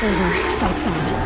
over. Fight's on.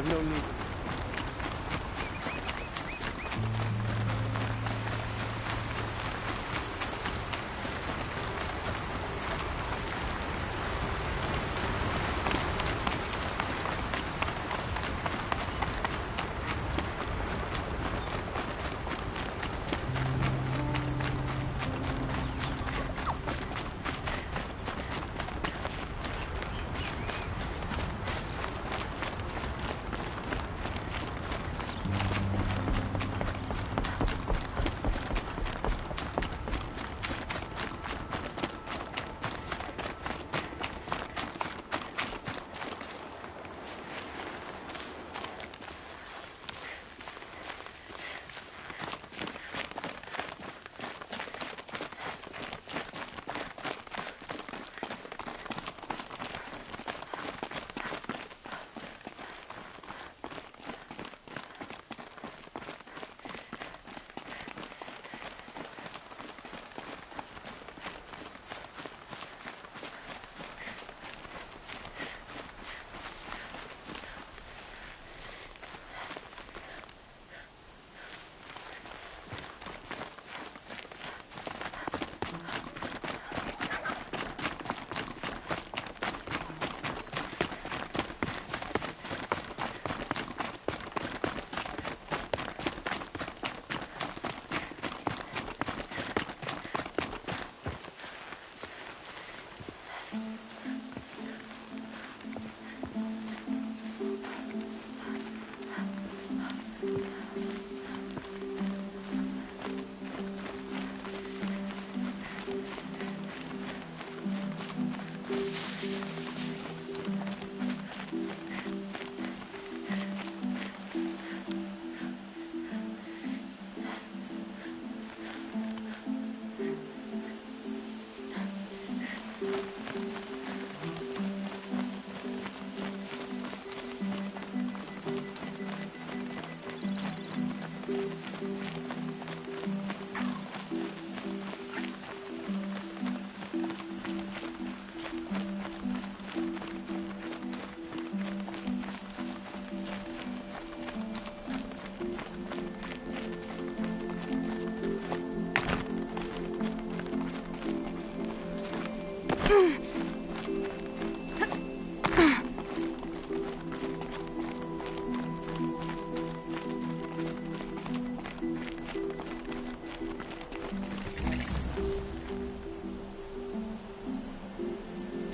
have no need.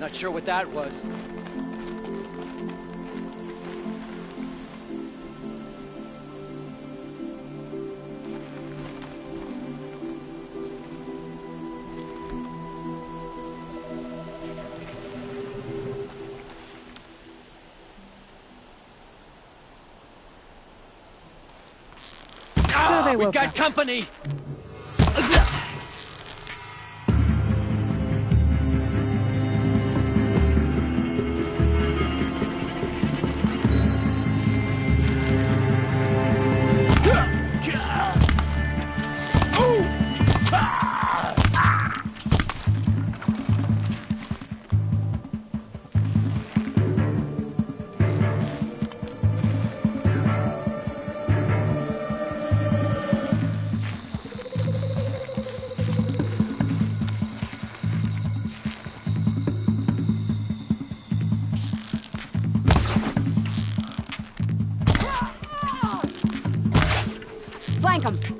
Not sure what that was. So they We've woke got up. company! Flank them.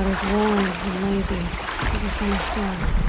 was worn and lazy as a summer storm.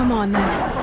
Come on, then.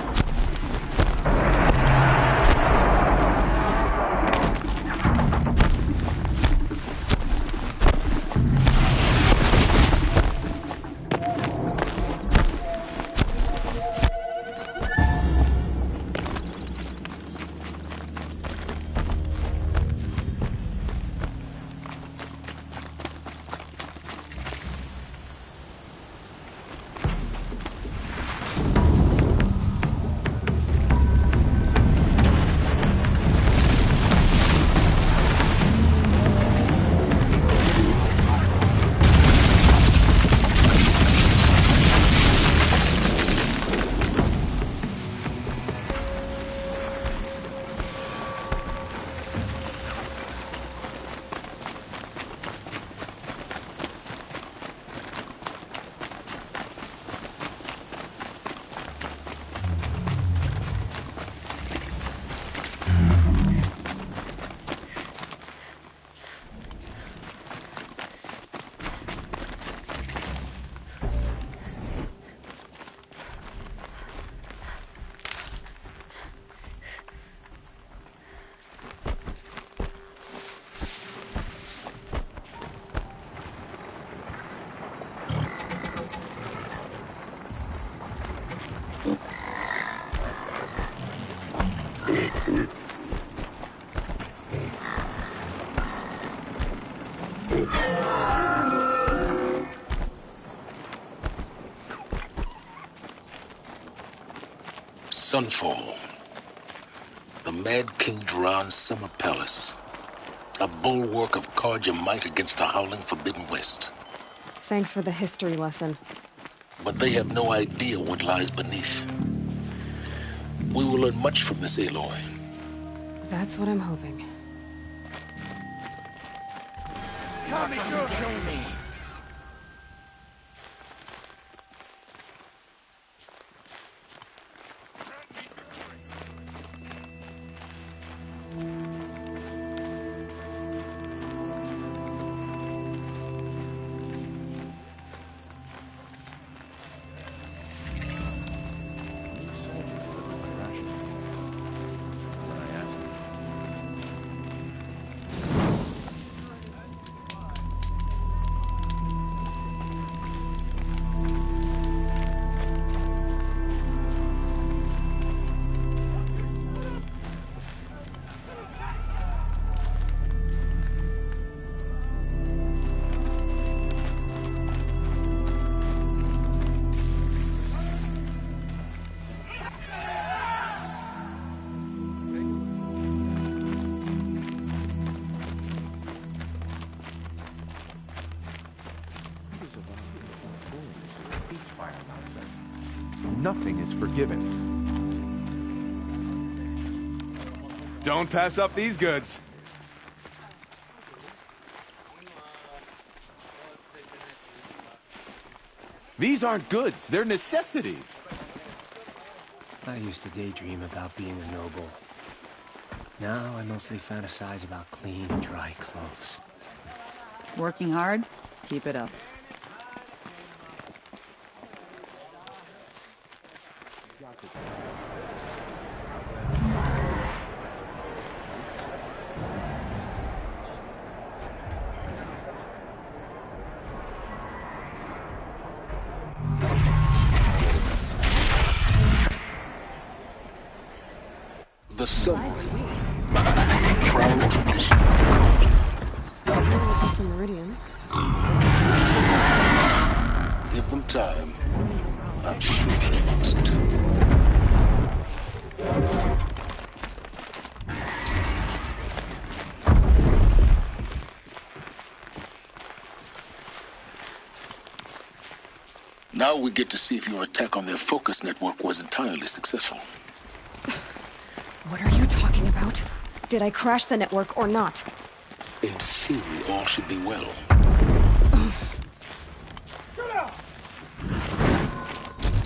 Sunfall. The Mad King Duran's summer palace. A bulwark of Carja might against the howling Forbidden West. Thanks for the history lesson. But they have no idea what lies beneath. We will learn much from this Aloy. That's what I'm hoping. Show me. Nothing is forgiven. Don't pass up these goods. These aren't goods, they're necessities. I used to daydream about being a noble. Now I mostly fantasize about clean, dry clothes. Working hard? Keep it up. The submarine. Proud tradition. It's not like a meridian. Give them time. I'm sure they must. Now we get to see if your attack on their focus network was entirely successful. What are you talking about? Did I crash the network or not? In theory, all should be well.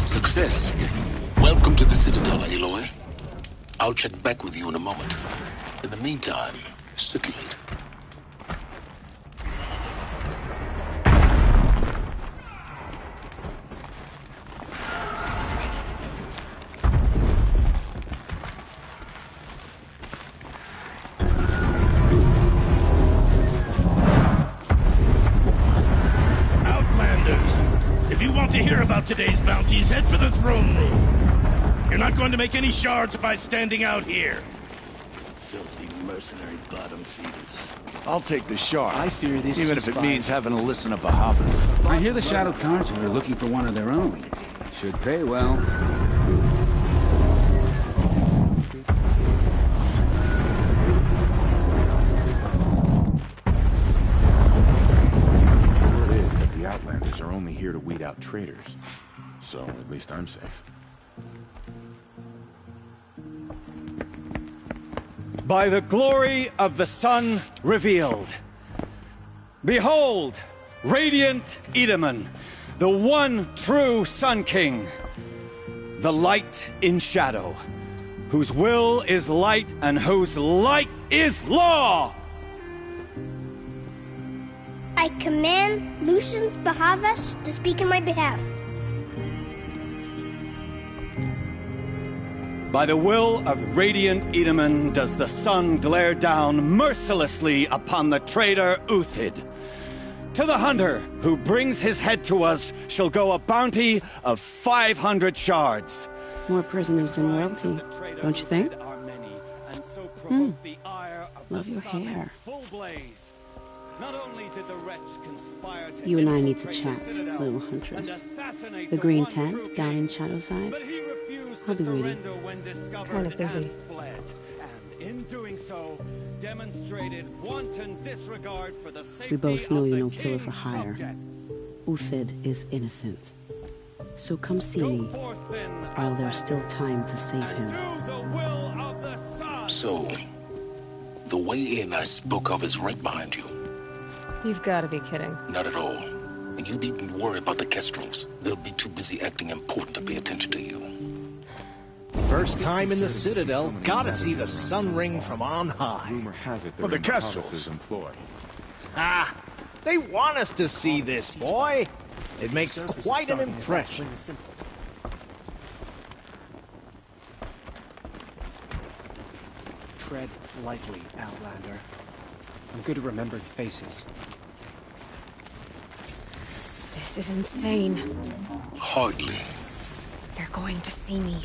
Success. Welcome to the Citadel, Aloy. I'll check back with you in a moment. In the meantime, circulate. To hear about today's bounties, head for the throne room. You're not going to make any shards by standing out here. Filthy mercenary bottom feeders. I'll take the shards. I fear this even if it ceasefire. means having to listen to Bahavas. I hear the Shadow Cards are looking for one of their own. Should pay well. The Outlanders are only here to weed out traitors. So, at least I'm safe. By the glory of the sun revealed. Behold, radiant Edaman, the one true Sun King. The light in shadow, whose will is light and whose light is law! I command Lucius Bahavas to speak in my behalf. By the will of radiant Edaman does the sun glare down mercilessly upon the traitor Uthid. To the hunter who brings his head to us shall go a bounty of 500 shards. More prisoners than royalty, don't you think? Love your hair. You and I need to chat, little huntress. The green tent down in Shadowside? I'll be waiting. Kind of busy. In doing so, demonstrated wanton disregard for the safety We both know of you're the no killer for king's hire. subjects. Uthid is innocent. So come see me, while there's still time to save him. So, the way in I spoke of is right behind you. You've got to be kidding. Not at all. And you needn't worry about the Kestrels. They'll be too busy acting important to pay attention to you. First time in the Citadel, gotta see the sun ring from on high. Rumor has it Well, they're the in Kestrels. Hava's employ. Ah, they want us to see this, boy. It makes quite an impression. Tread lightly, Outlander. I'm good at remembering faces. This is insane. Hardly. They're going to see me.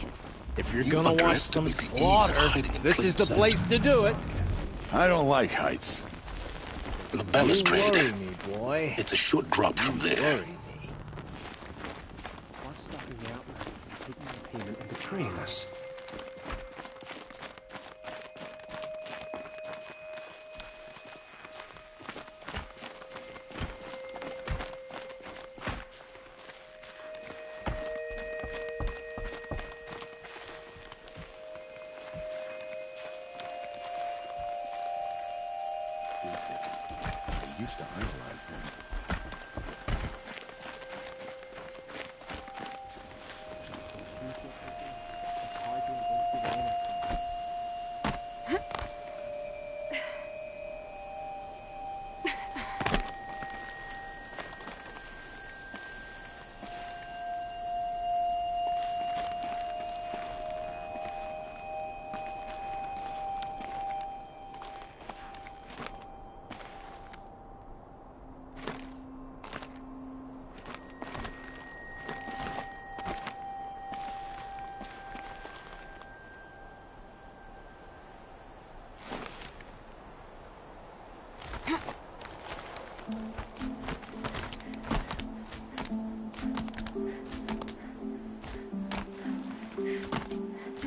If you're gonna watch some slaughter, this is the place to do it. I don't like heights. The balustrade. You worry me, boy. It's a short drop from there. What's stopping the Outlander from taking the payment and betraying us? They used to idolize him.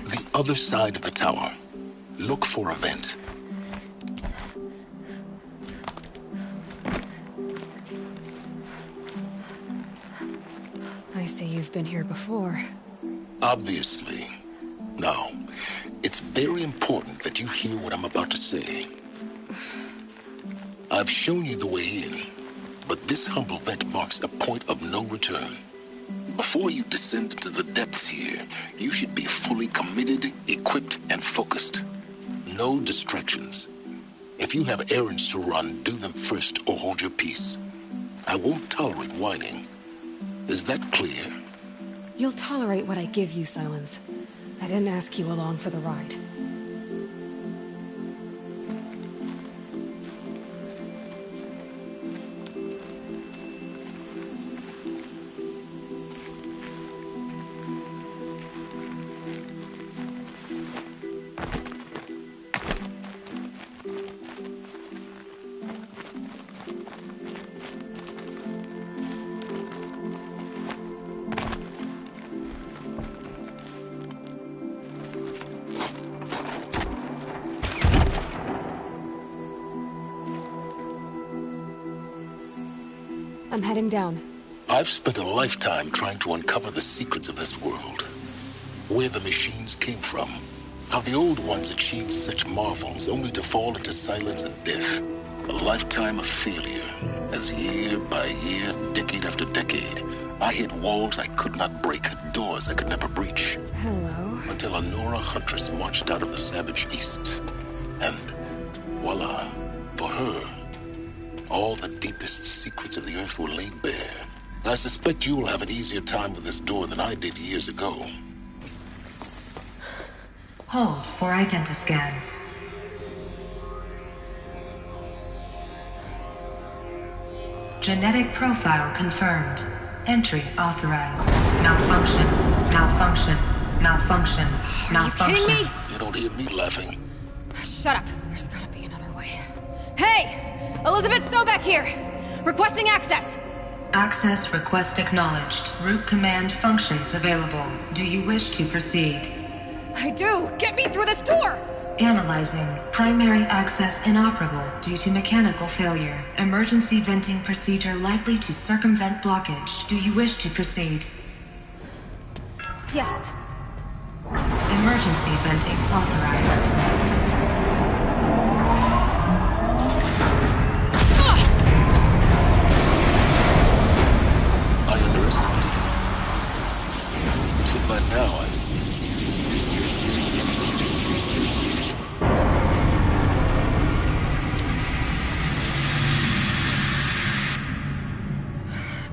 The other side of the tower. Look for a vent. I see you've been here before. Obviously. Now, it's very important that you hear what I'm about to say. I've shown you the way in, but this humble vent marks a point of no return. Before you descend into the depths here, you should be fully committed, equipped, and focused. No distractions. If you have errands to run, do them first or hold your peace. I won't tolerate whining. Is that clear? You'll tolerate what I give you, Silence. I didn't ask you along for the ride. I'm heading down. I've spent a lifetime trying to uncover the secrets of this world. Where the machines came from. How the old ones achieved such marvels only to fall into silence and death. A lifetime of failure. As year by year, decade after decade, I hit walls I could not break, doors I could never breach. Hello. Until a Nora huntress marched out of the savage east. And voila, for her, all the deepest secrets of the earth were laid bare. I suspect you will have an easier time with this door than I did years ago. Hold for identiscan. Genetic profile confirmed. Entry authorized. Malfunction. Malfunction. Malfunction. Malfunction. Are you kidding me? You don't hear me laughing. Shut up. There's gotta be another way. Hey! Elizabeth Sobeck here! Requesting access! Access request acknowledged. Root command functions available. Do you wish to proceed? I do! Get me through this door! Analyzing. Primary access inoperable due to mechanical failure. Emergency venting procedure likely to circumvent blockage. Do you wish to proceed? Yes. Emergency venting authorized. I underestimated you. So by now,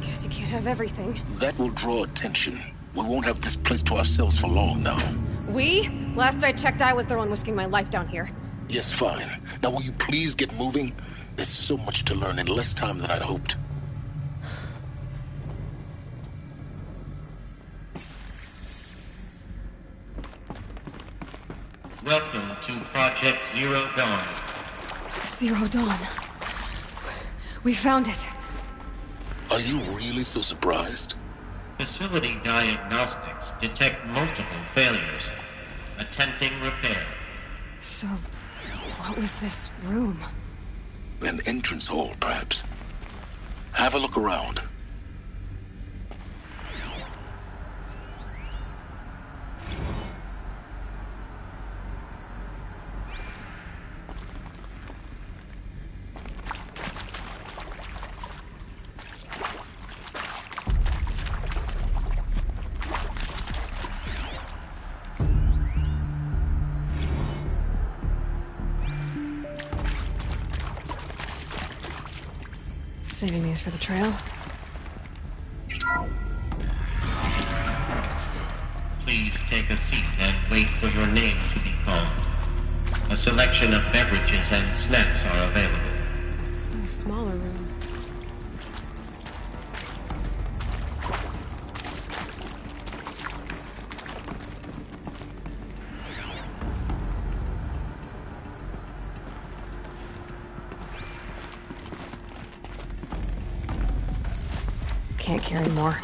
Guess you can't have everything. that will draw attention. We won't have this place to ourselves for long now. We? Last I checked, I was the one risking my life down here. Yes, fine. Now will you please get moving? There's so much to learn in less time than I'd hoped. Welcome to Project Zero Dawn. Zero Dawn. We found it. Are you really so surprised? Facility diagnostics detect multiple failures. Attempting repair. So, what was this room? An entrance hall, perhaps. Have a look around. Saving these for the trail. Please take a seat and wait for your name to be called. A selection of beverages and snacks are available. A smaller room. Can't carry more.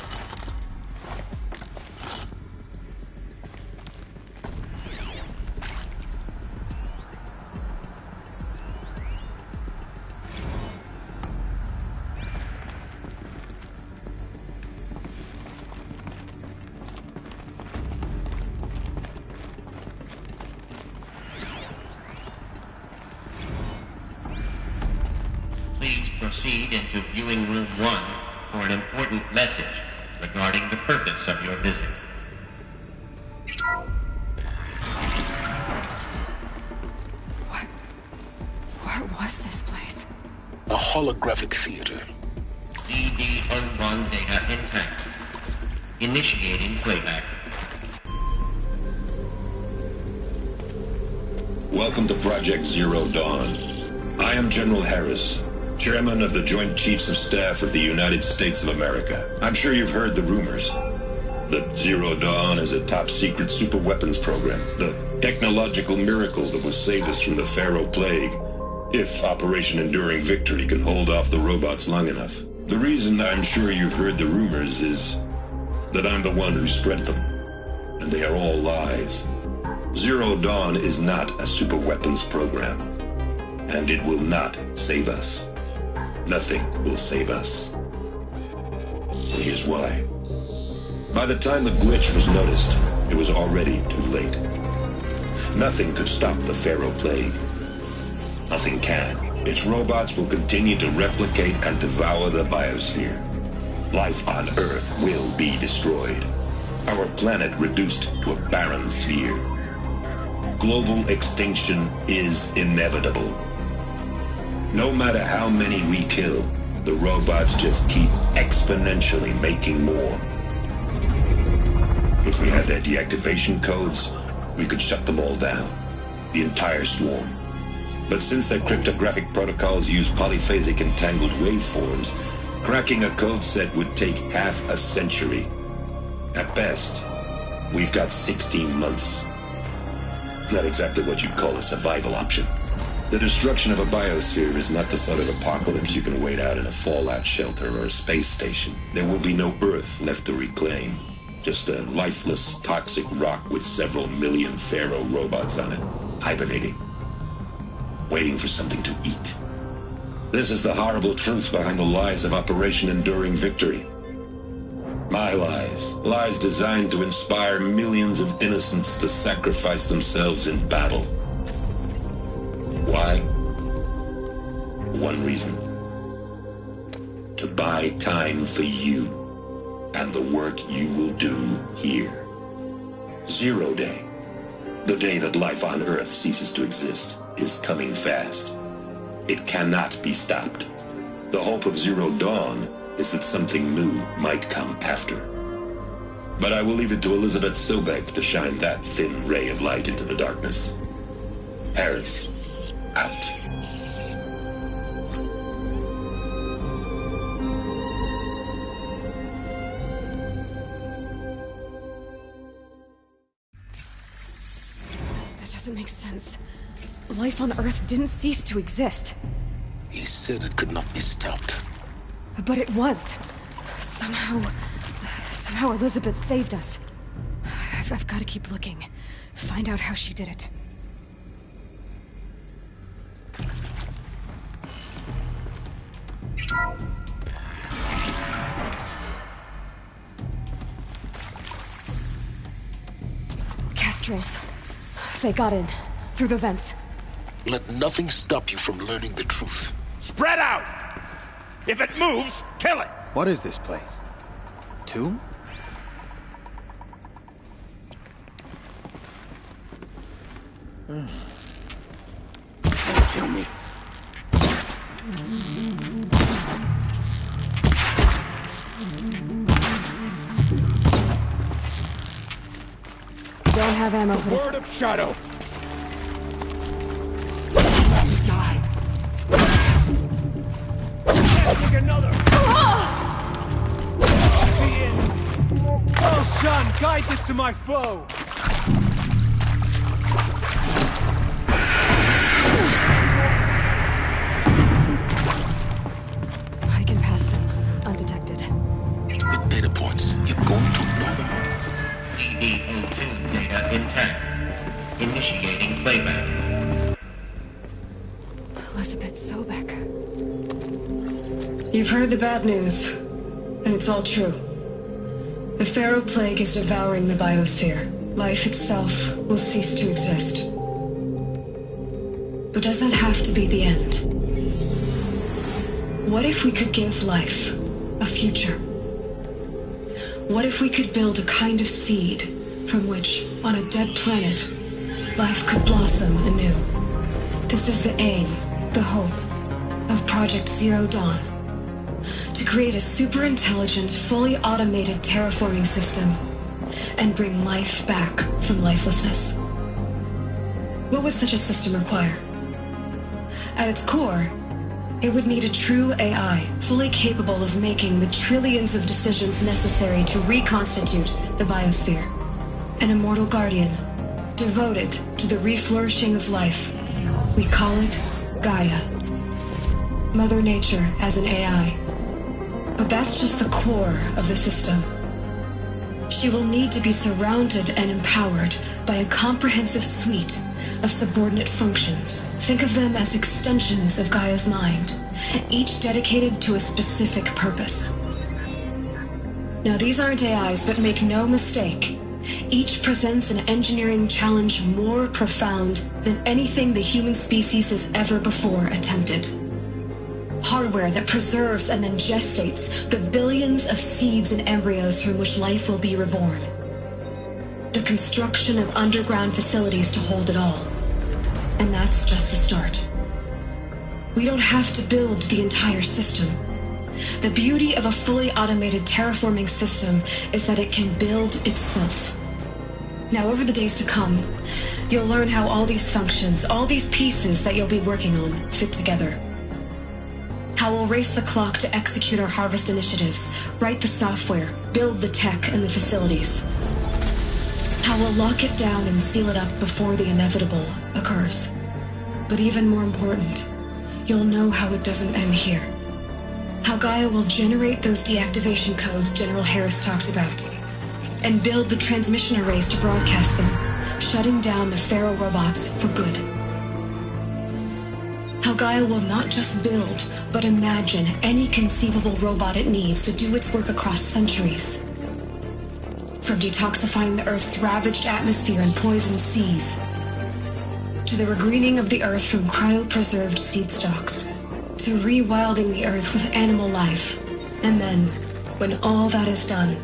Please proceed into viewing room 1 for an important message regarding the purpose of your visit. What was this place? A holographic theater. CD01 data intact. Initiating playback. Welcome to Project Zero Dawn. I am General Harris, Chairman of the Joint Chiefs of Staff of the United States of America. I'm sure you've heard the rumors that Zero Dawn is a top-secret superweapons program, the technological miracle that will save us from the Pharaoh Plague, if Operation Enduring Victory can hold off the robots long enough. The reason I'm sure you've heard the rumors is that I'm the one who spread them, and they are all lies. Zero Dawn is not a superweapons program, and it will not save us. Nothing will save us. Here's why. By the time the glitch was noticed, it was already too late. Nothing could stop the Pharaoh Plague. Nothing can. Its robots will continue to replicate and devour the biosphere. Life on Earth will be destroyed. Our planet reduced to a barren sphere. Global extinction is inevitable. No matter how many we kill, the robots just keep exponentially making more. If we had their deactivation codes, we could shut them all down. The entire swarm. But since their cryptographic protocols use polyphasic entangled waveforms, cracking a code set would take half a century. At best, We've got 16 months. Not exactly what you'd call a survival option. The destruction of a biosphere is not the sort of apocalypse you can wait out in a fallout shelter or a space station. There will be no Earth left to reclaim. Just a lifeless, toxic rock with several million Pharaoh robots on it, hibernating, waiting for something to eat. This is the horrible truth behind the lies of Operation Enduring Victory. My lies. Lies designed to inspire millions of innocents to sacrifice themselves in battle. Why? One reason. To buy time for you and the work you will do here. 0 Day, the day that life on Earth ceases to exist, is coming fast. It cannot be stopped. The hope of Zero Dawn is that something new might come after. But I will leave it to Elizabeth Sobek to shine that thin ray of light into the darkness. Harris, out. That doesn't make sense. Life on Earth didn't cease to exist. He said it could not be stopped. But it was. Somehow Elizabeth saved us. I've got to keep looking. Find out how she did it. Kestrels. They got in. Through the vents. Let nothing stop you from learning the truth. Spread out! If it moves, kill it! What is this place? Tomb? Kill me. Don't have ammo for Word of Shadow! Die. Take another! Oh, son, guide this to my foe! I can pass them, undetected. The data points, you're going to know them. CD02 data intact. Initiating playback. Elizabeth Sobek. You've heard the bad news, and it's all true. The Pharaoh Plague is devouring the biosphere. Life itself will cease to exist. But does that have to be the end? What if we could give life a future? What if we could build a kind of seed from which, on a dead planet, life could blossom anew? This is the aim, the hope, of Project Zero Dawn. To create a super-intelligent, fully automated terraforming system and bring life back from lifelessness. What would such a system require? At its core, it would need a true AI, fully capable of making the trillions of decisions necessary to reconstitute the biosphere. An immortal guardian, devoted to the reflourishing of life. We call it Gaia. Mother Nature as an AI. But that's just the core of the system. She will need to be surrounded and empowered by a comprehensive suite of subordinate functions. Think of them as extensions of Gaia's mind, each dedicated to a specific purpose. Now, these aren't AIs, but make no mistake, each presents an engineering challenge more profound than anything the human species has ever before attempted. Hardware that preserves and then gestates the billions of seeds and embryos from which life will be reborn. The construction of underground facilities to hold it all. And that's just the start. We don't have to build the entire system. The beauty of a fully automated terraforming system is that it can build itself. Now, over the days to come, you'll learn how all these functions, all these pieces that you'll be working on, fit together. How we'll race the clock to execute our harvest initiatives, write the software, build the tech and the facilities. How we'll lock it down and seal it up before the inevitable occurs. But even more important, you'll know how it doesn't end here. How Gaia will generate those deactivation codes General Harris talked about, and build the transmission arrays to broadcast them, shutting down the Pharaoh robots for good. How Gaia will not just build, but imagine any conceivable robot it needs to do its work across centuries. From detoxifying the Earth's ravaged atmosphere and poisoned seas, to the regreening of the Earth from cryopreserved seed stalks, to rewilding the Earth with animal life. And then, when all that is done,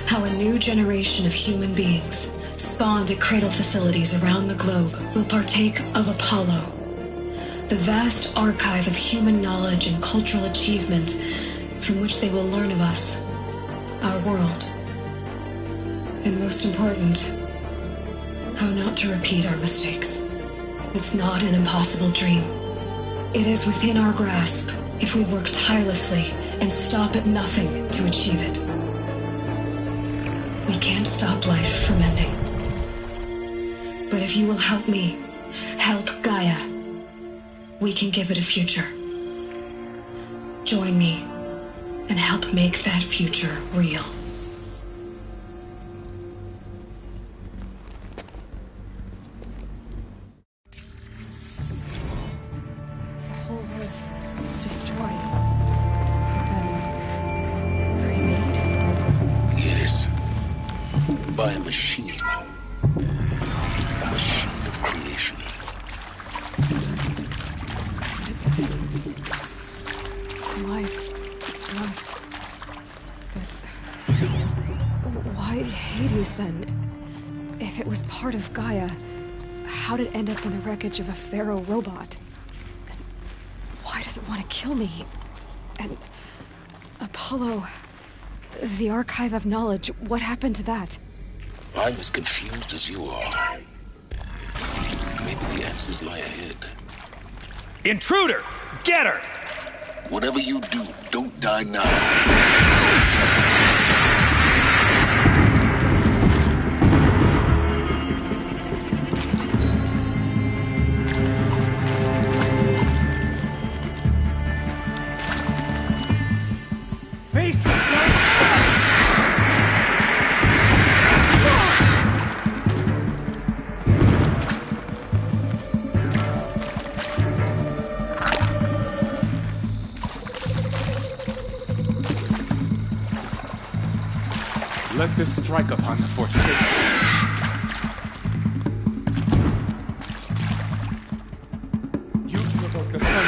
how a new generation of human beings, spawned at cradle facilities around the globe, will partake of Apollo, the vast archive of human knowledge and cultural achievement from which they will learn of us, our world. And most important, how not to repeat our mistakes. It's not an impossible dream. It is within our grasp if we work tirelessly and stop at nothing to achieve it. We can't stop life from ending. But if you will help me, help Gaia, we can give it a future. Join me and help make that future real. By a machine. A machine of creation. Life was. But why Hades then? If it was part of Gaia, how'd it end up in the wreckage of a Pharaoh robot? And why does it want to kill me? And Apollo, the archive of knowledge, what happened to that? I'm as confused as you are. Maybe the answers lie ahead. Intruder! Get her! Whatever you do, don't die now. Let this strike upon the Forsaken. You provoke the sun.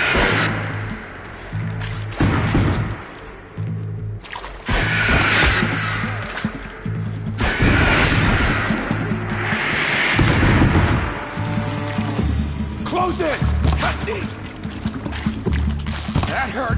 Close it! That hurt.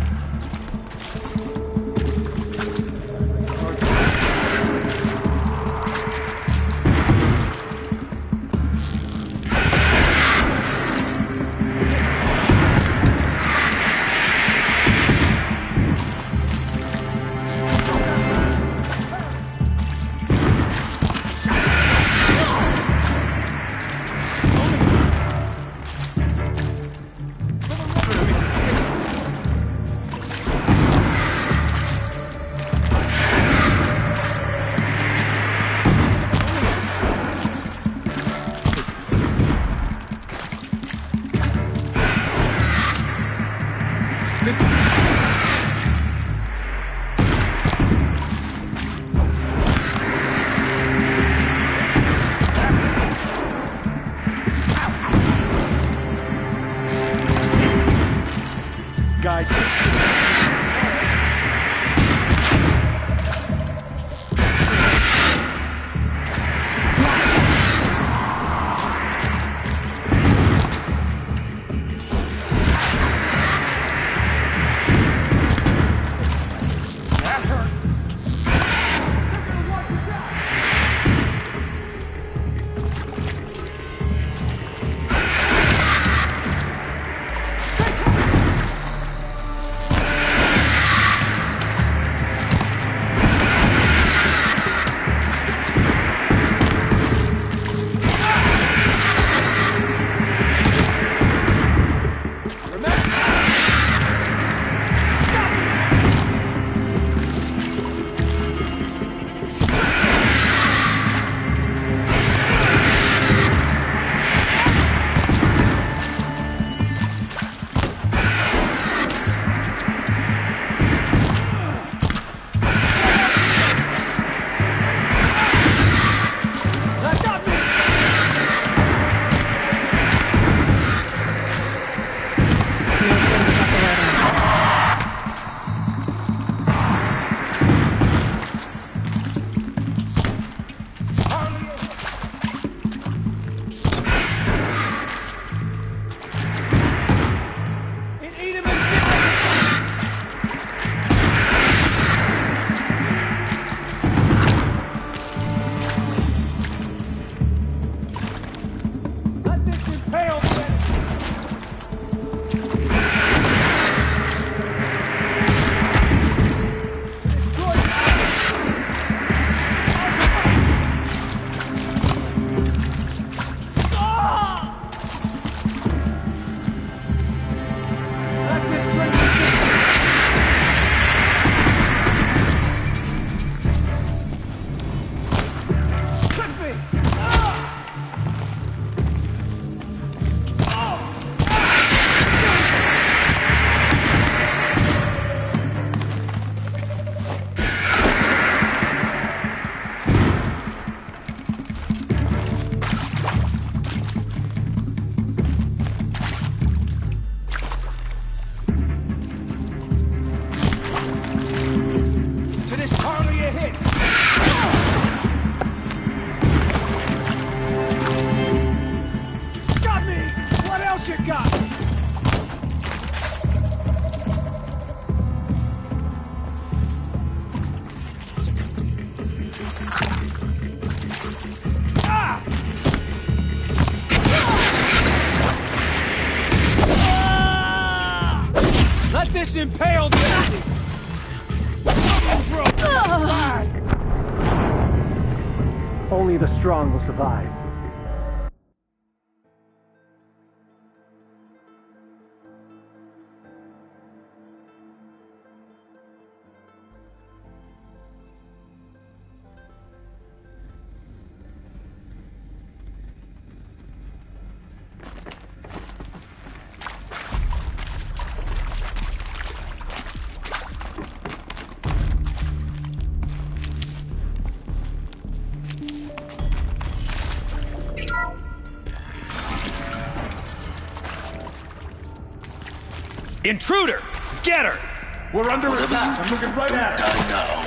just impaled me! Only the strong will survive. Intruder! Get her! We're under attack. I'm looking right at her. Die now.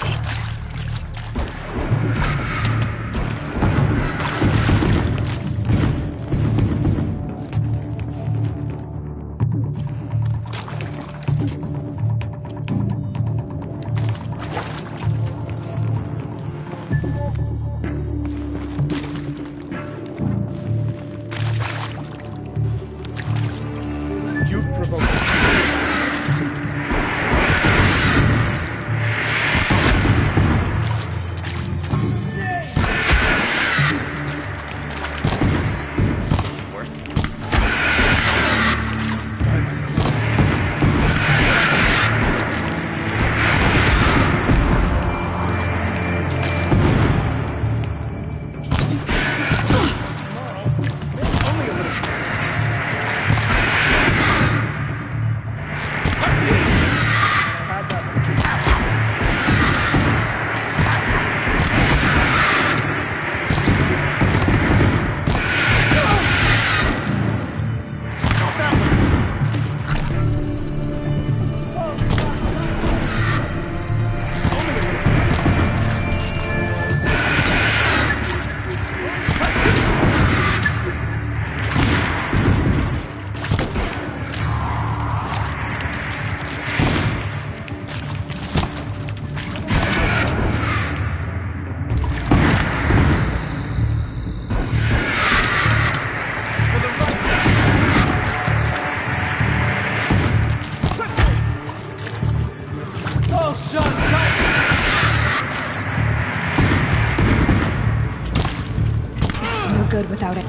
Good without it.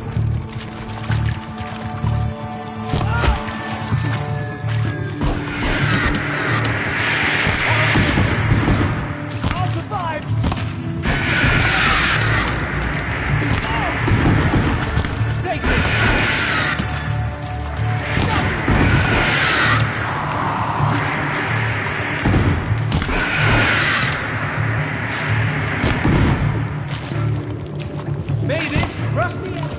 I'll survive! Take it! Made it! Rush me out!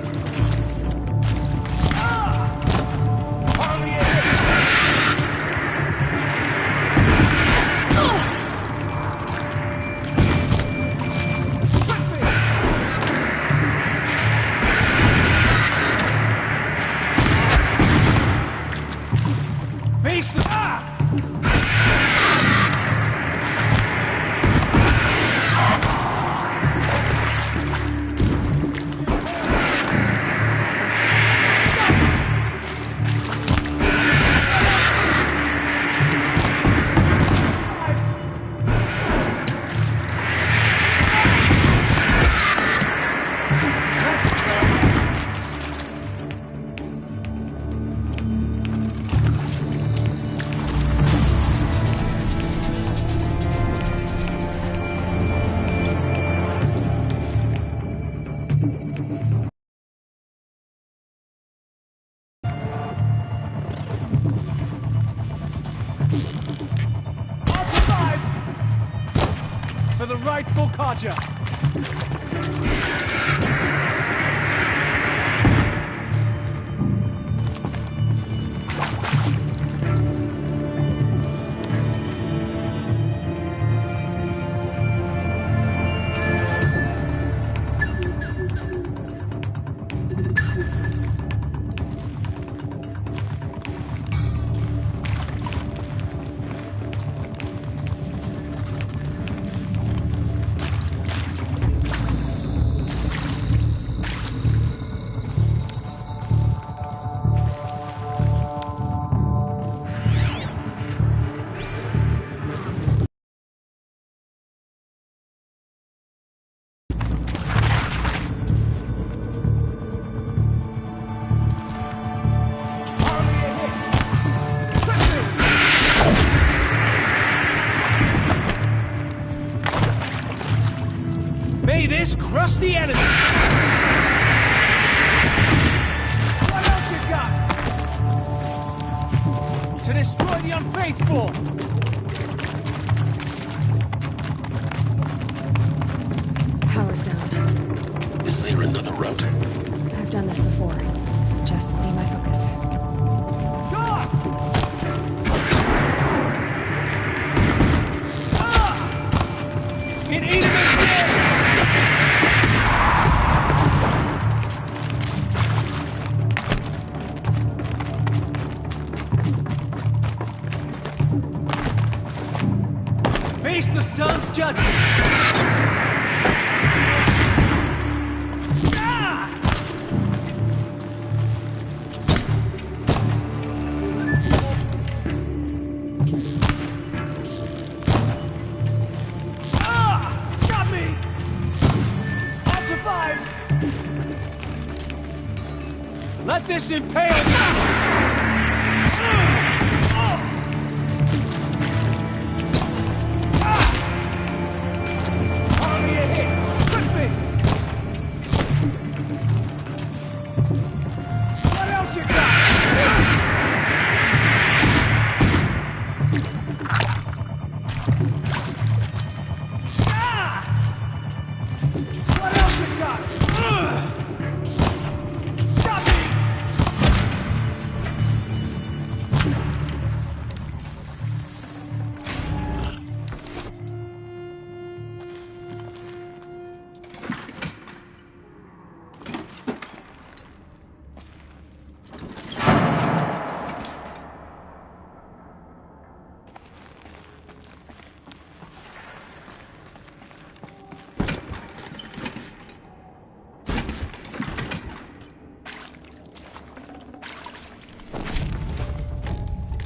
For the rightful Kaja! Crush the enemy! What else you got? To destroy the unfaithful! Power's down. Is there another route? I've done this before. Just need my focus. Get Eden dead! Face the sun's judgment! Let this impale you! Hardly a hit! With me! What else you got? What else you got?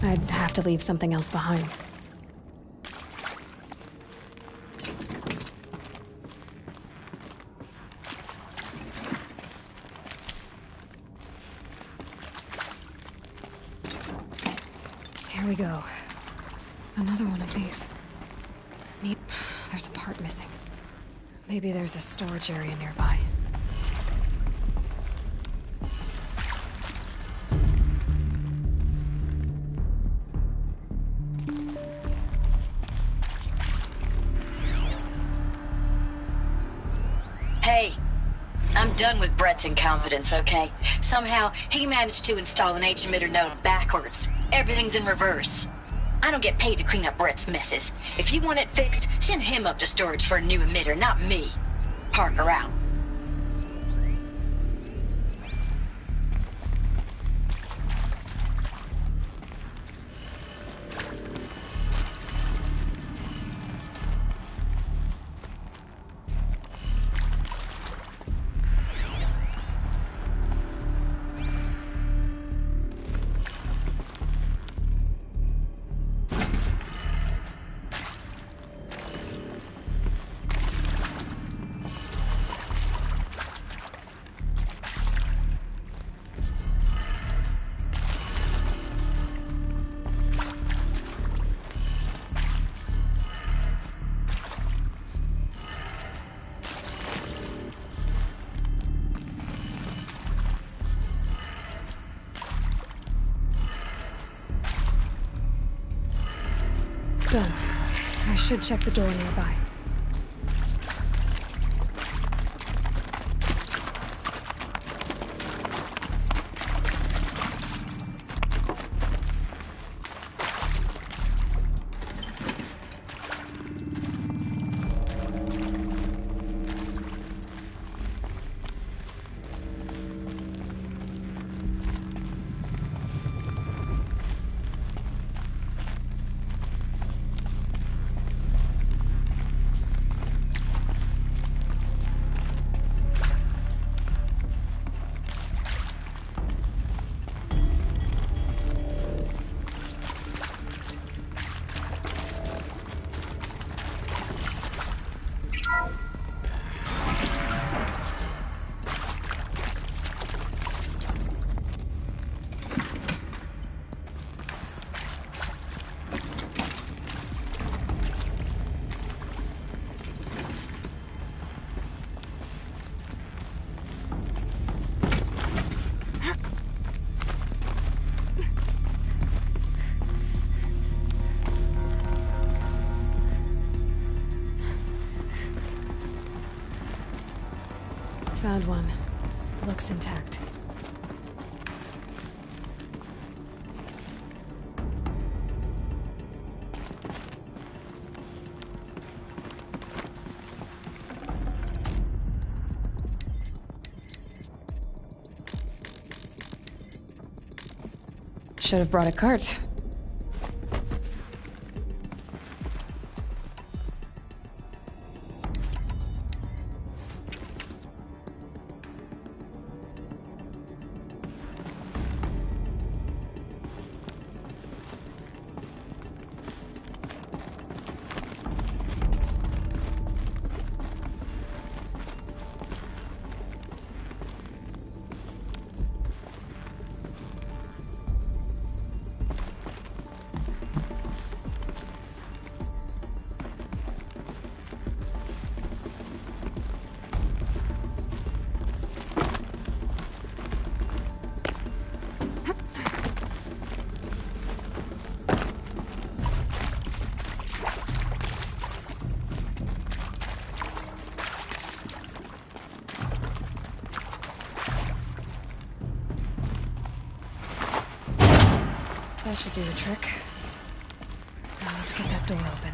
I'd have to leave something else behind. Here we go. Another one of these. Neat. There's a part missing. Maybe there's a storage area nearby. Hey, I'm done with Brett's incompetence, okay? Somehow, he managed to install an H-emitter node backwards. Everything's in reverse. I don't get paid to clean up Brett's messes. If you want it fixed, send him up to storage for a new emitter, not me. Parker out. Done. I should check the door nearby. Found one. Looks intact. Should have brought a cart. That should do the trick. Now let's get that door open.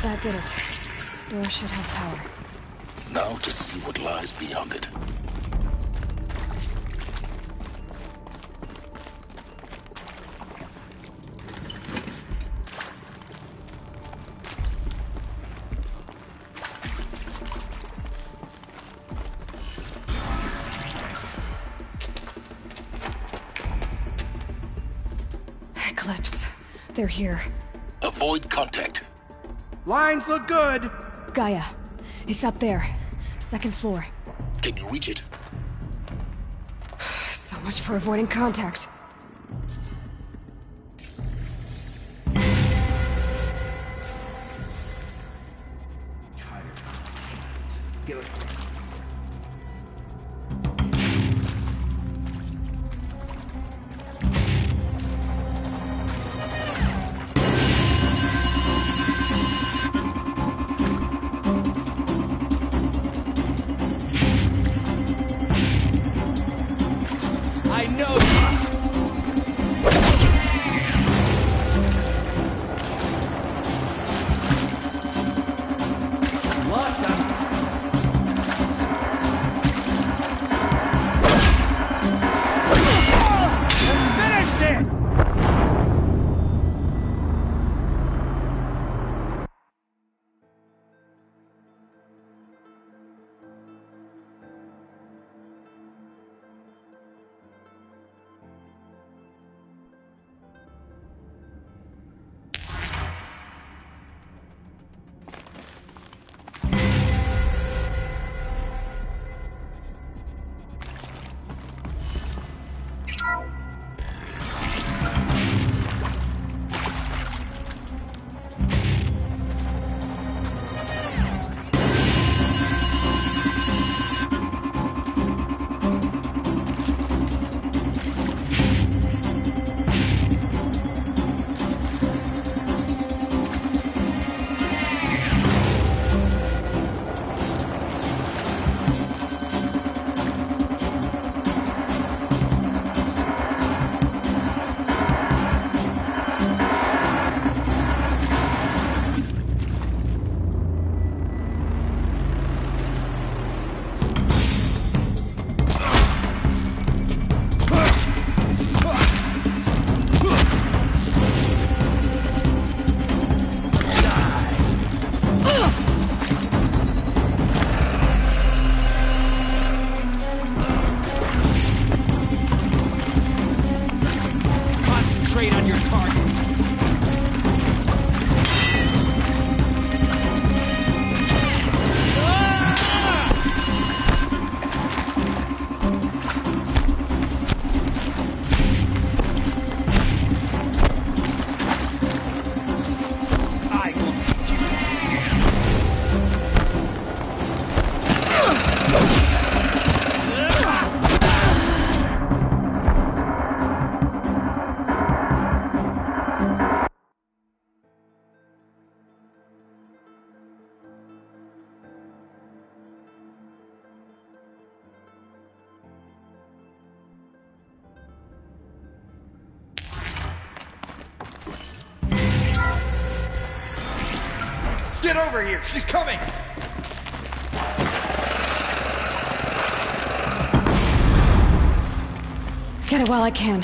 That did it. Door should have power. Now to see what lies beyond it. Eclipse. They're here. Avoid contact. Lines look good. Gaia. It's up there. Second floor. Can you reach it? So much for avoiding contact. Get it. Get over here! She's coming! Get it while I can.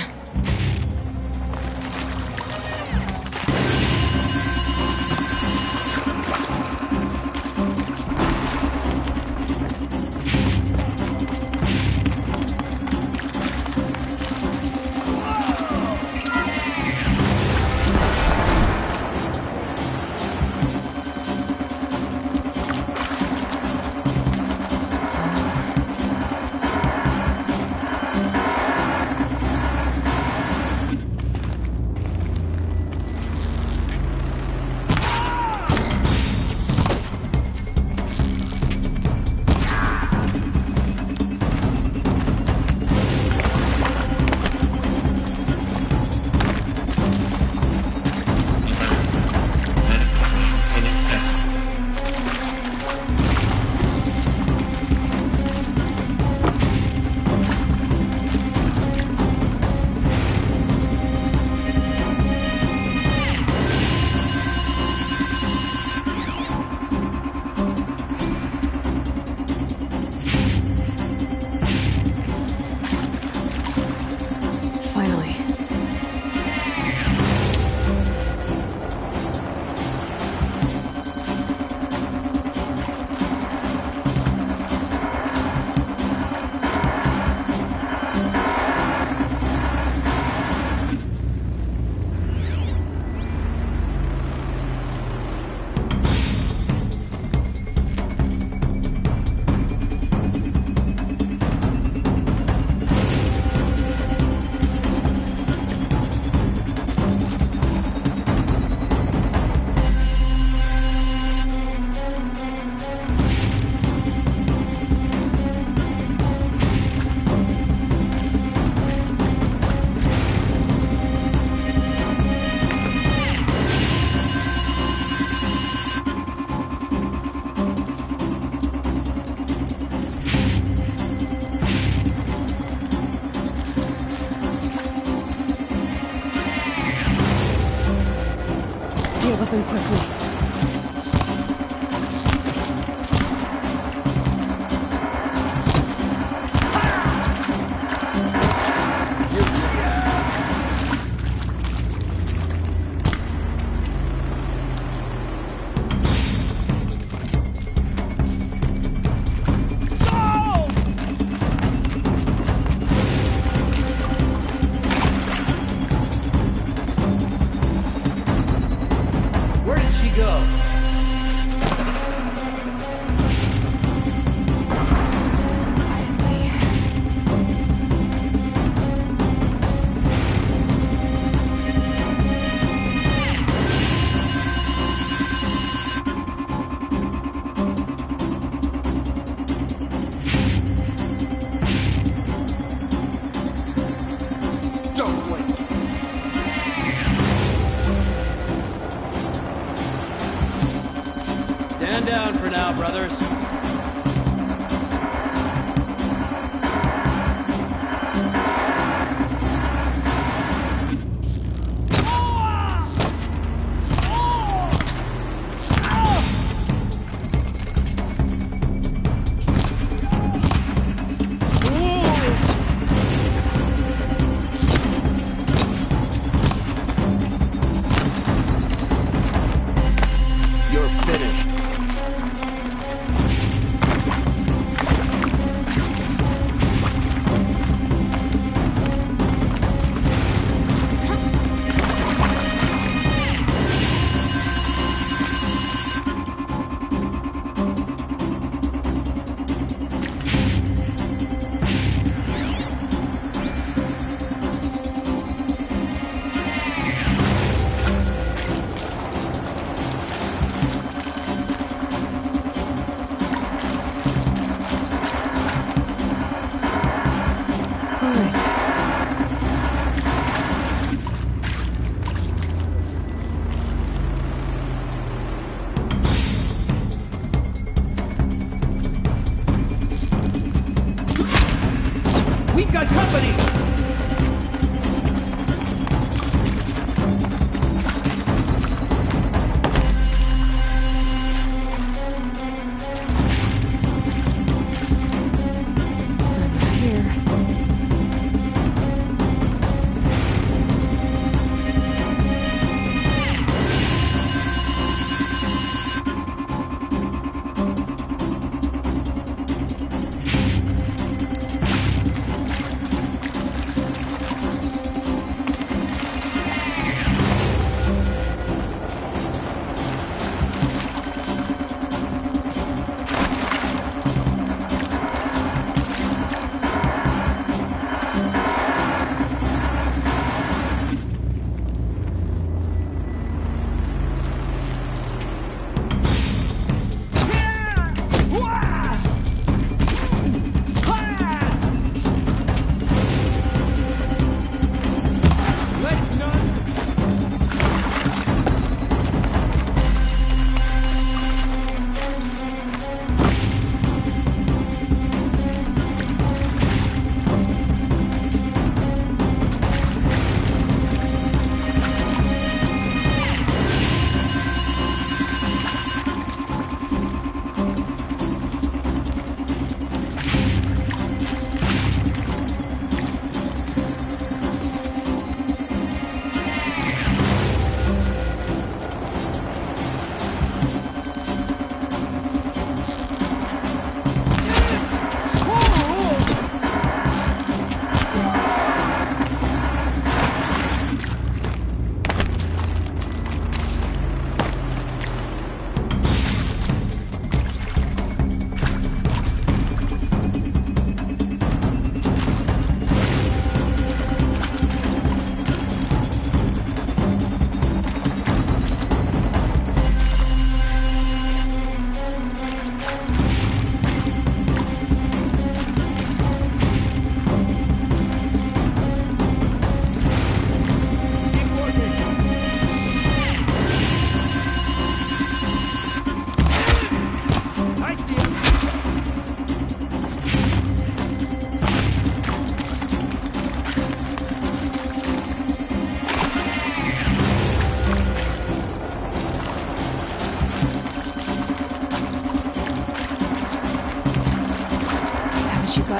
now, brothers.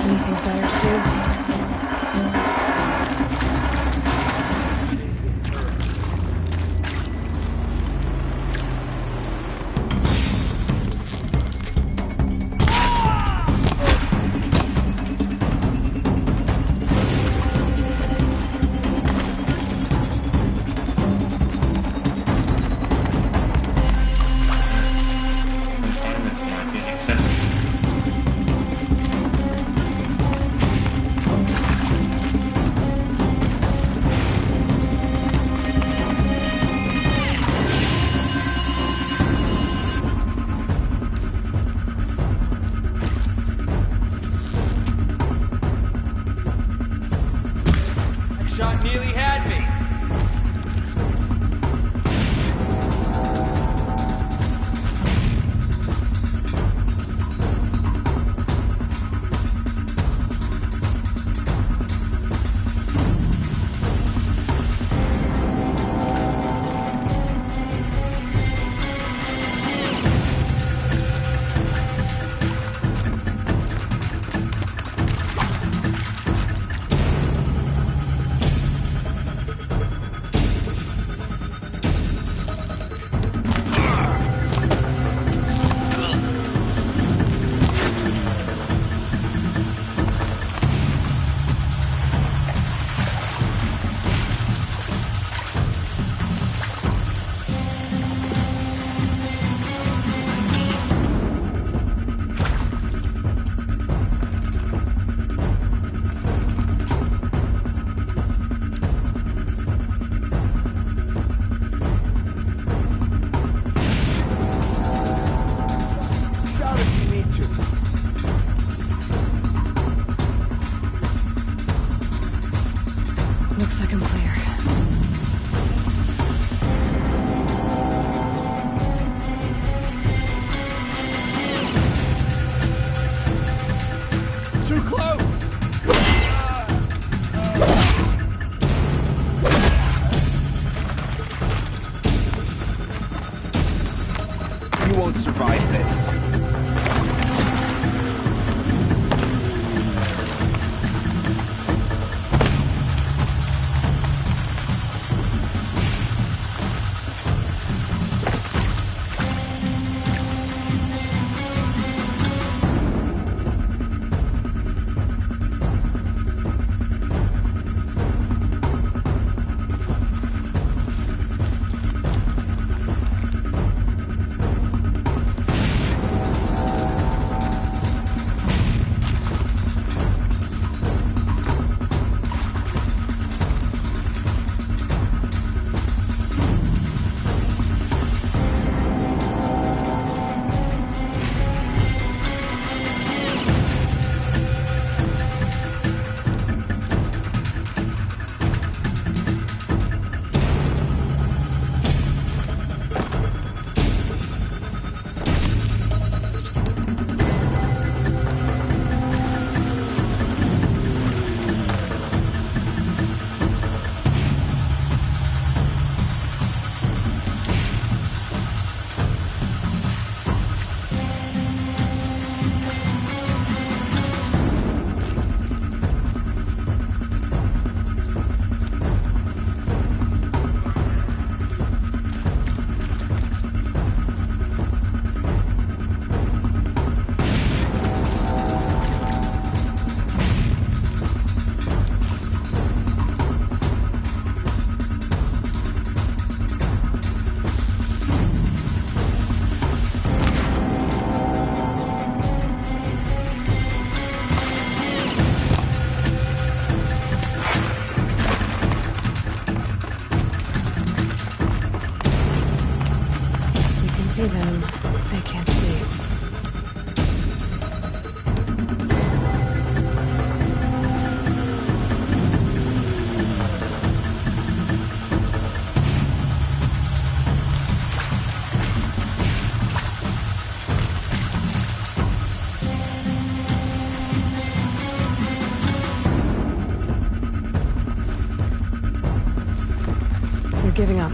anything better to do? Looks like I'm clear. Too close! You won't survive this. See them, they can't see. You're giving up.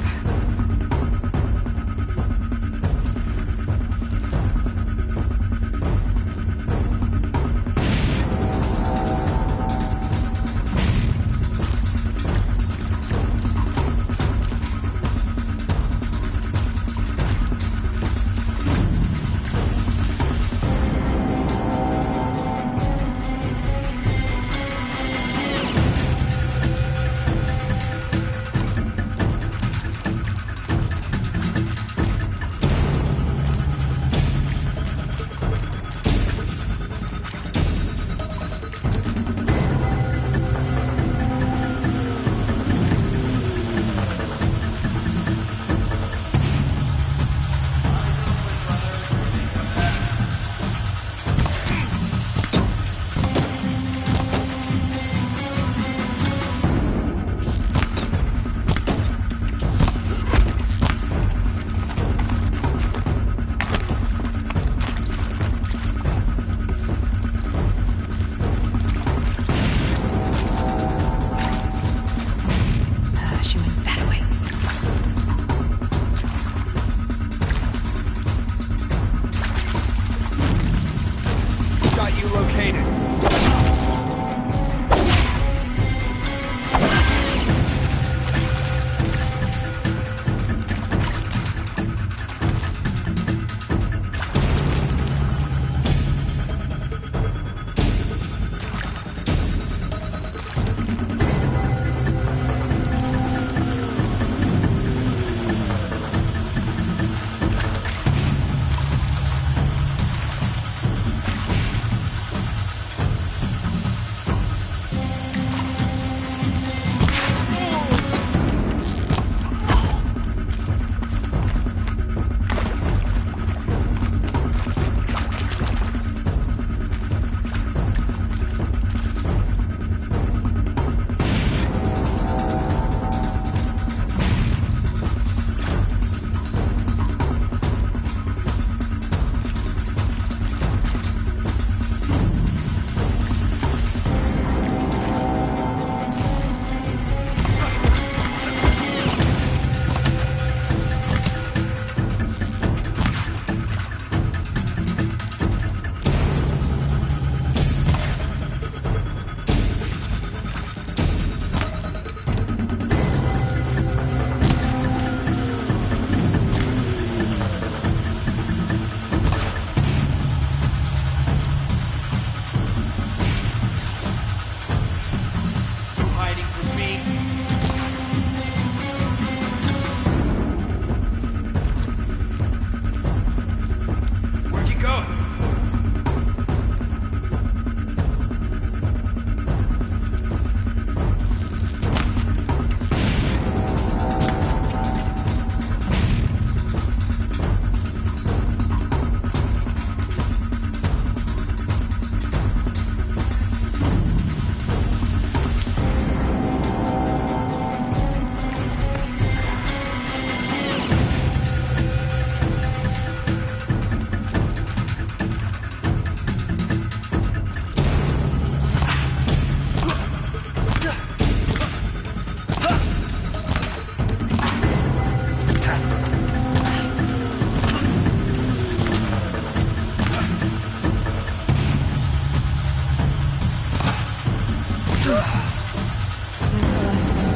That's the last of them.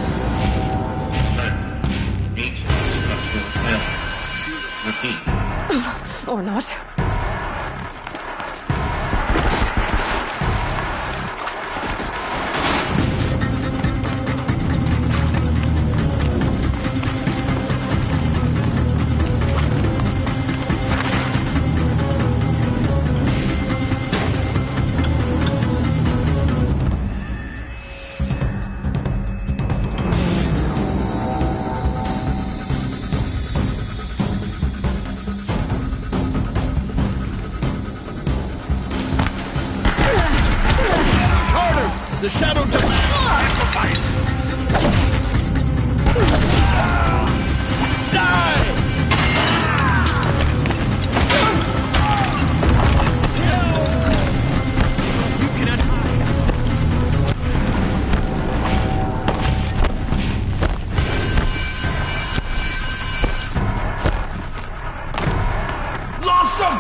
HVAC structural failure. Repeat. Or not. The shadow demands sacrifice! Die! You cannot hide. Lost him!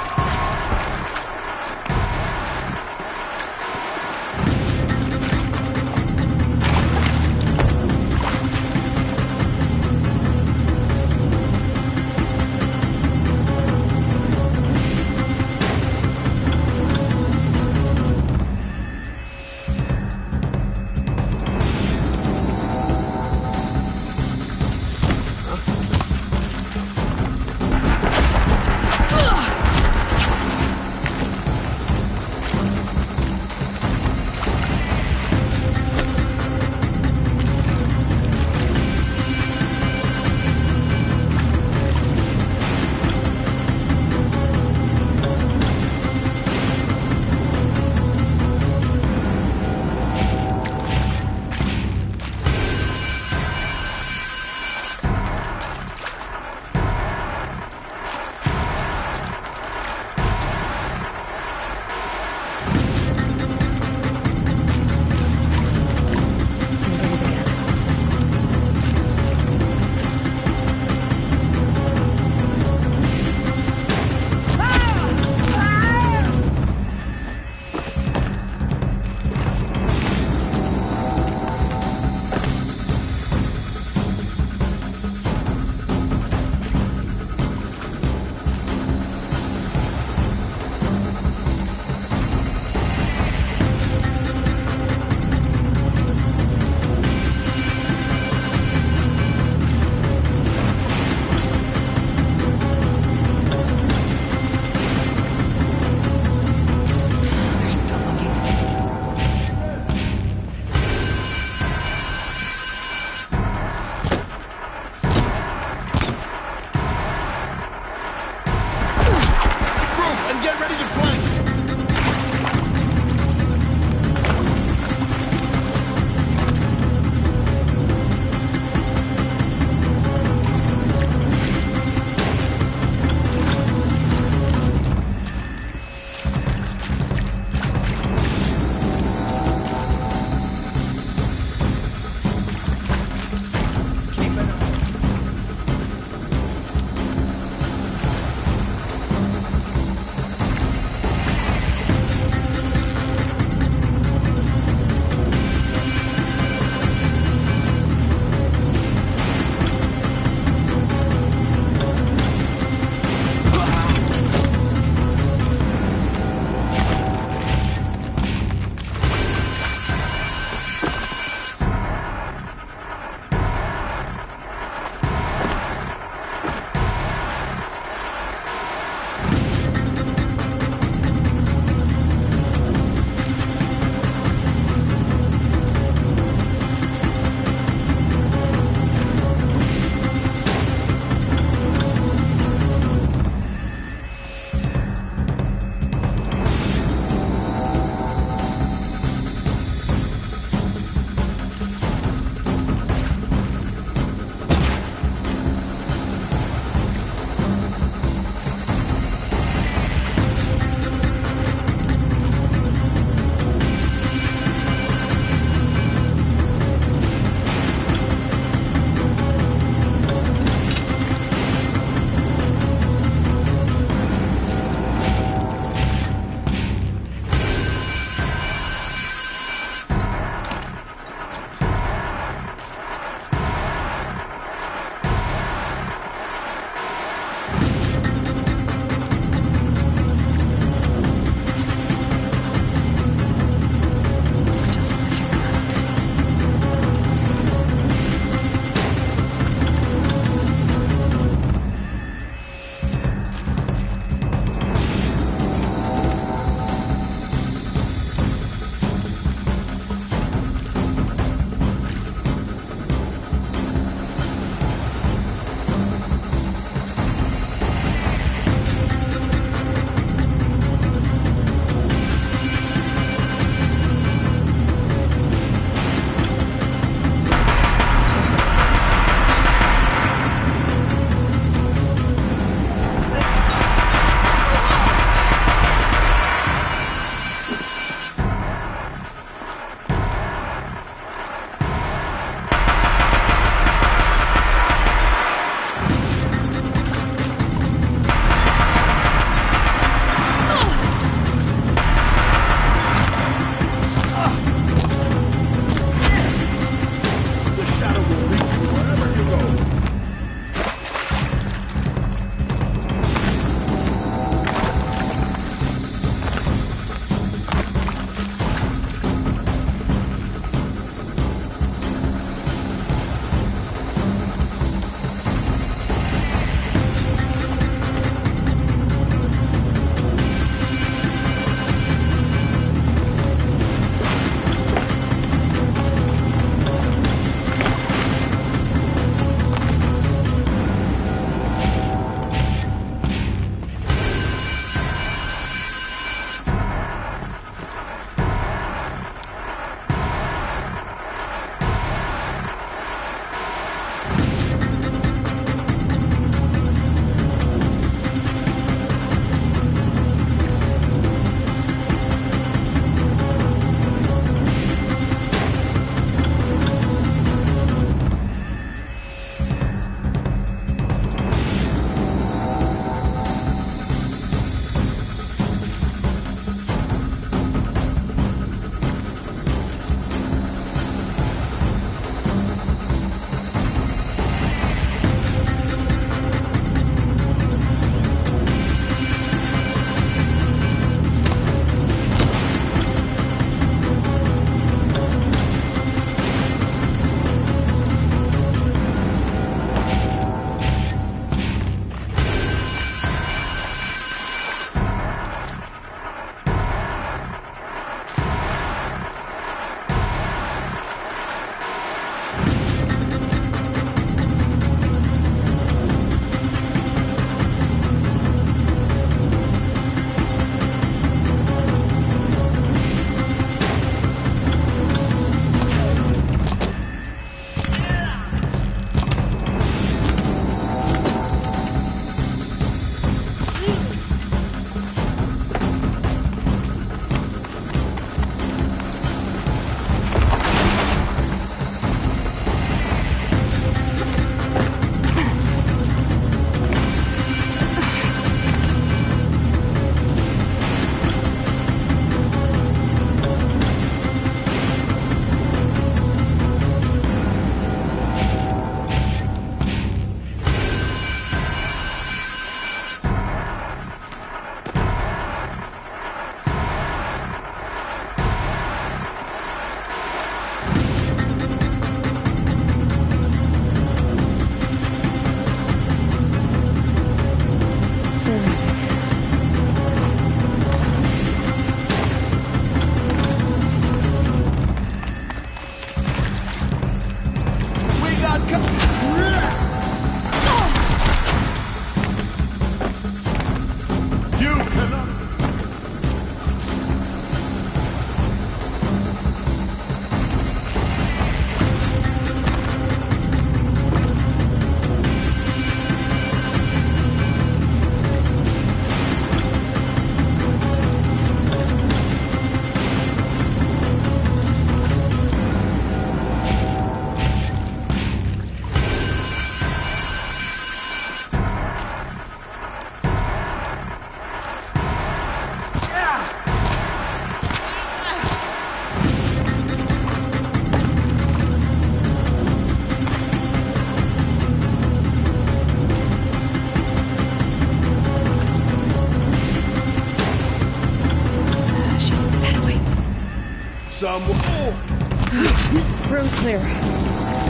Room's clear.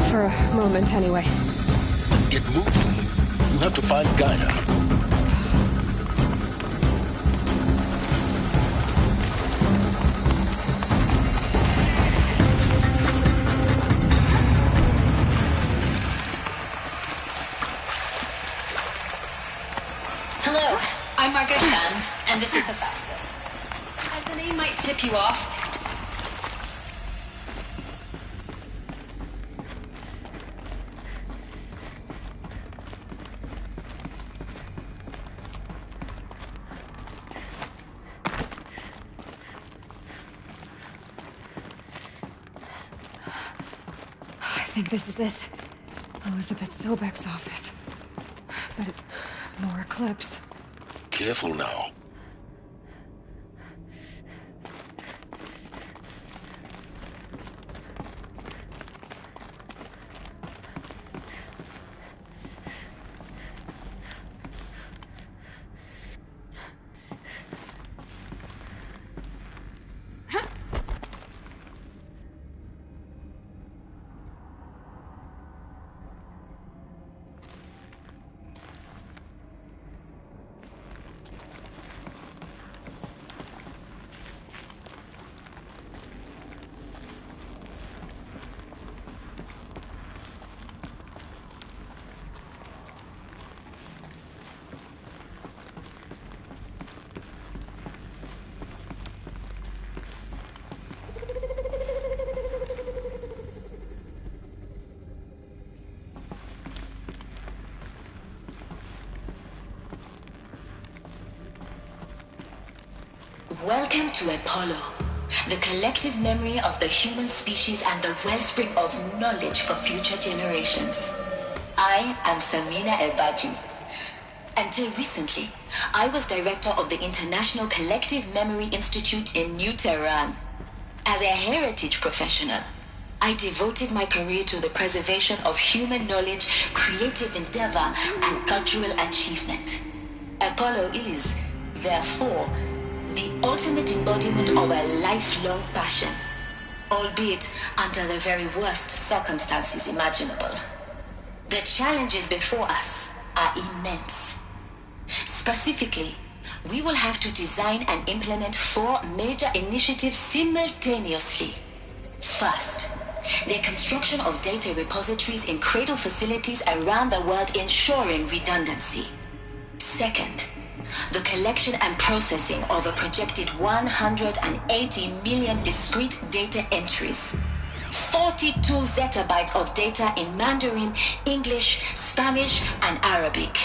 For a moment, anyway. Get moving. You have to find Gaia. Hello, I'm Margot Shan, and this is Hephaestus. As the name might tip you off, I think this is it. Elizabeth Sobek's office. But more Eclipse. Careful now. welcome to Apollo, the collective memory of the human species and the wellspring of knowledge for future generations. I am Samina Ebaju. Until recently, I was director of the International Collective Memory Institute in New Tehran. As a heritage professional, I devoted my career to the preservation of human knowledge, creative endeavor, and cultural achievement. Apollo is, therefore, the ultimate embodiment of a lifelong passion, albeit under the very worst circumstances imaginable. The challenges before us are immense. Specifically, we will have to design and implement 4 major initiatives simultaneously. First, the construction of data repositories in cradle facilities around the world, ensuring redundancy. Second, the collection and processing of a projected 180 million discrete data entries, 42 zettabytes of data in Mandarin, English, Spanish, and Arabic.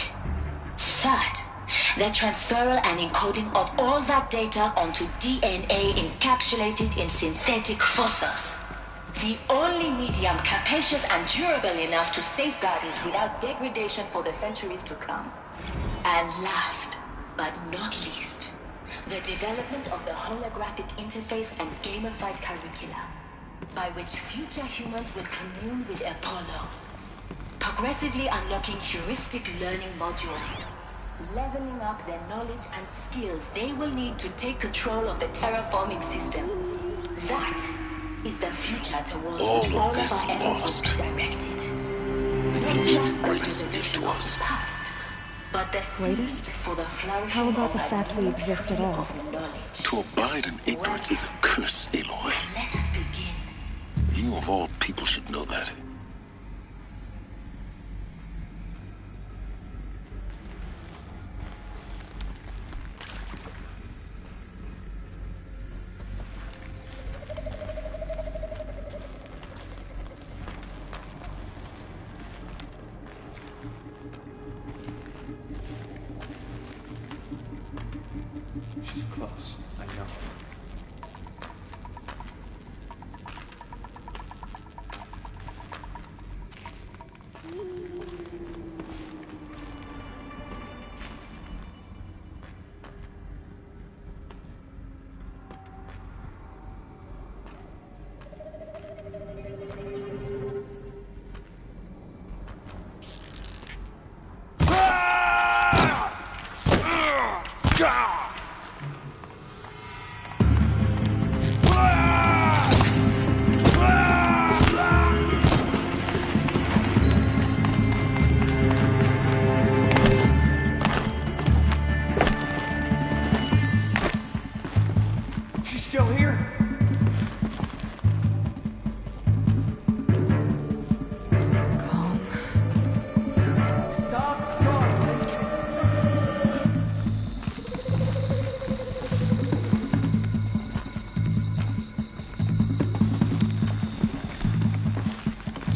Third, the transferal and encoding of all that data onto DNA encapsulated in synthetic fossils. The only medium capacious and durable enough to safeguard it without degradation for the centuries to come. And last, but not least, the development of the holographic interface and gamified curricula, by which future humans will commune with Apollo, progressively unlocking heuristic learning modules, leveling up their knowledge and skills they will need to take control of the terraforming system. That is the future towards which all of our efforts will be directed. Not just the preservation of the past, but the latest? For the How about the fact we exist at all? To abide in ignorance is a curse, Aloy. Let us begin. You of all people should know that. She's close, I know.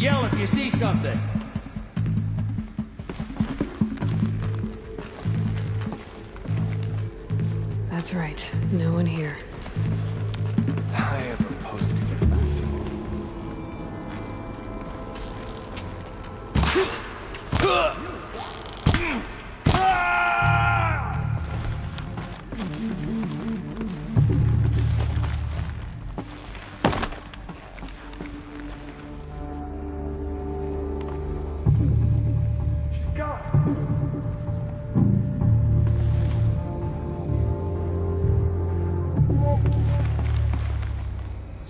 Yell if you see something. That's right. No one here. I have a post to get back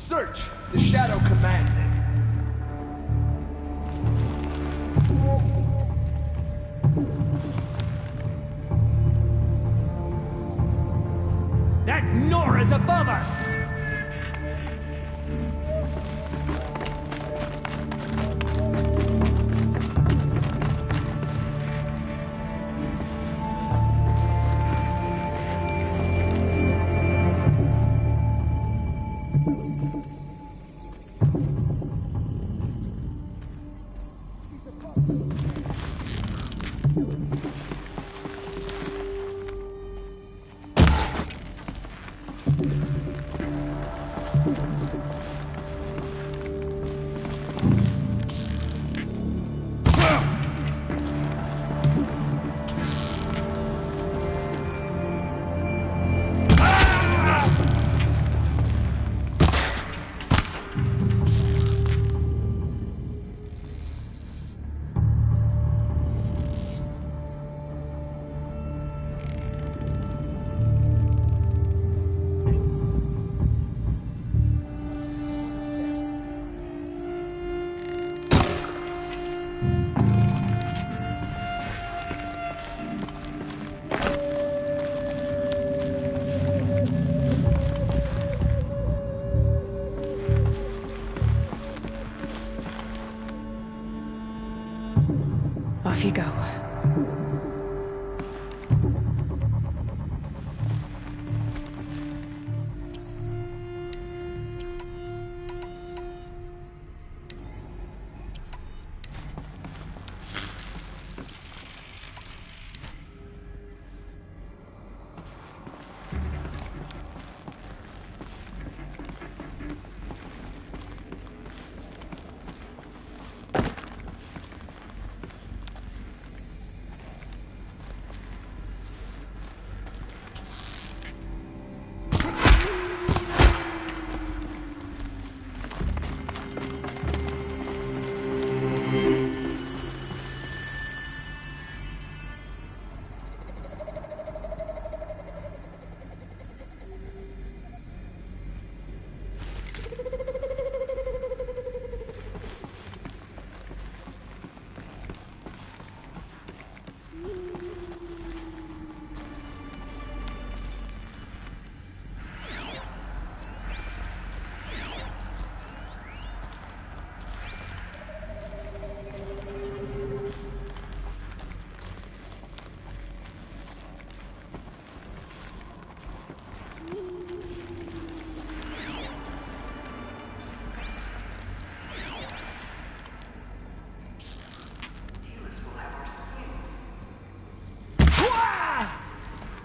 Search! The shadow commands it. That Nora's above us! Off you go.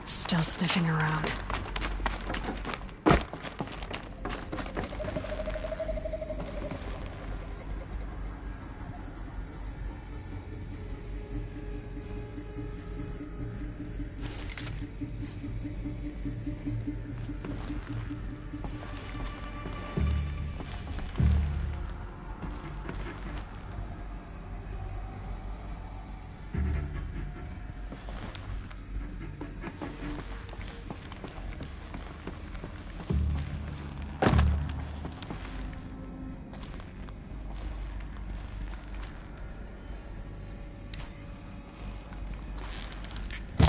Still sniffing around.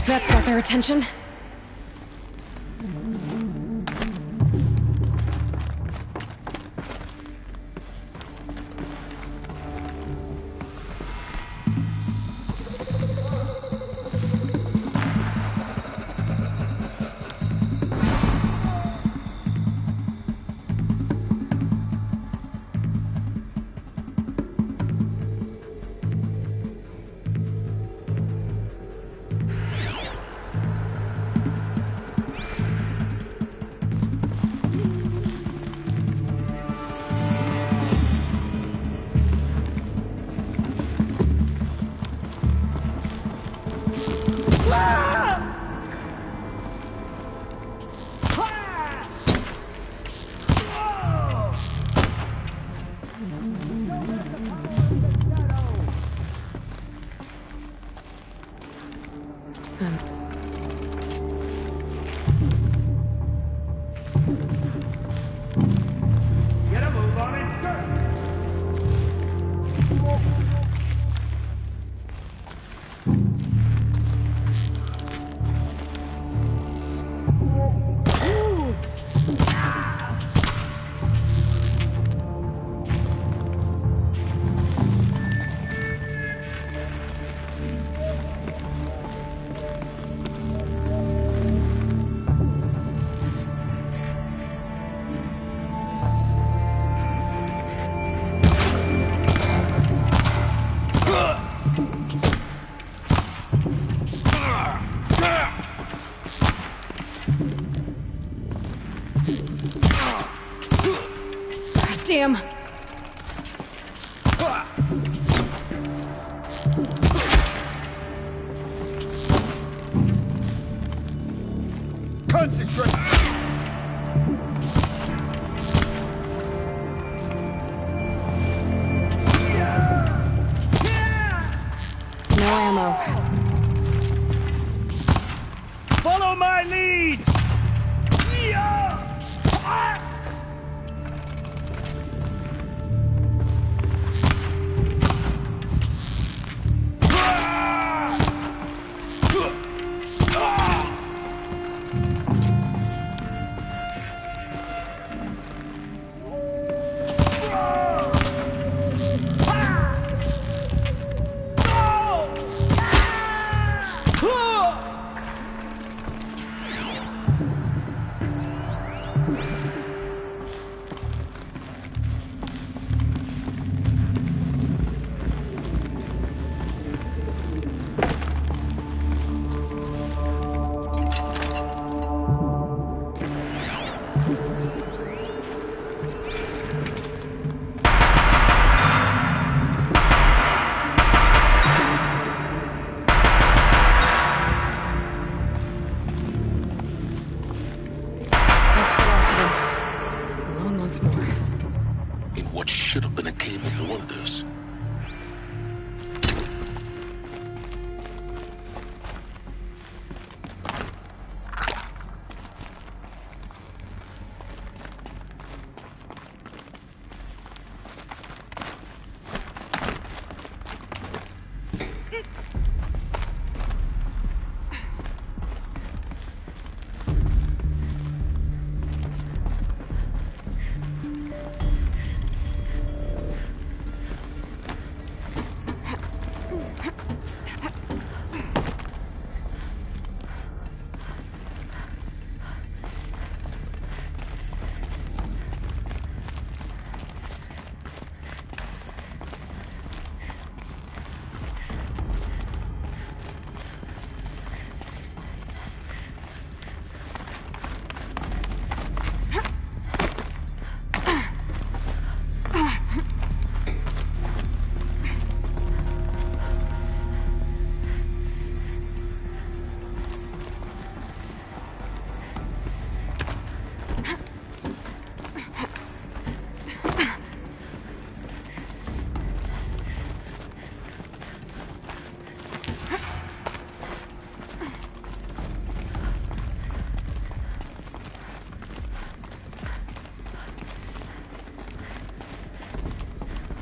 That's got their attention. Get a move on it, sir. Damn. Concentrate! No ammo. Follow my lead!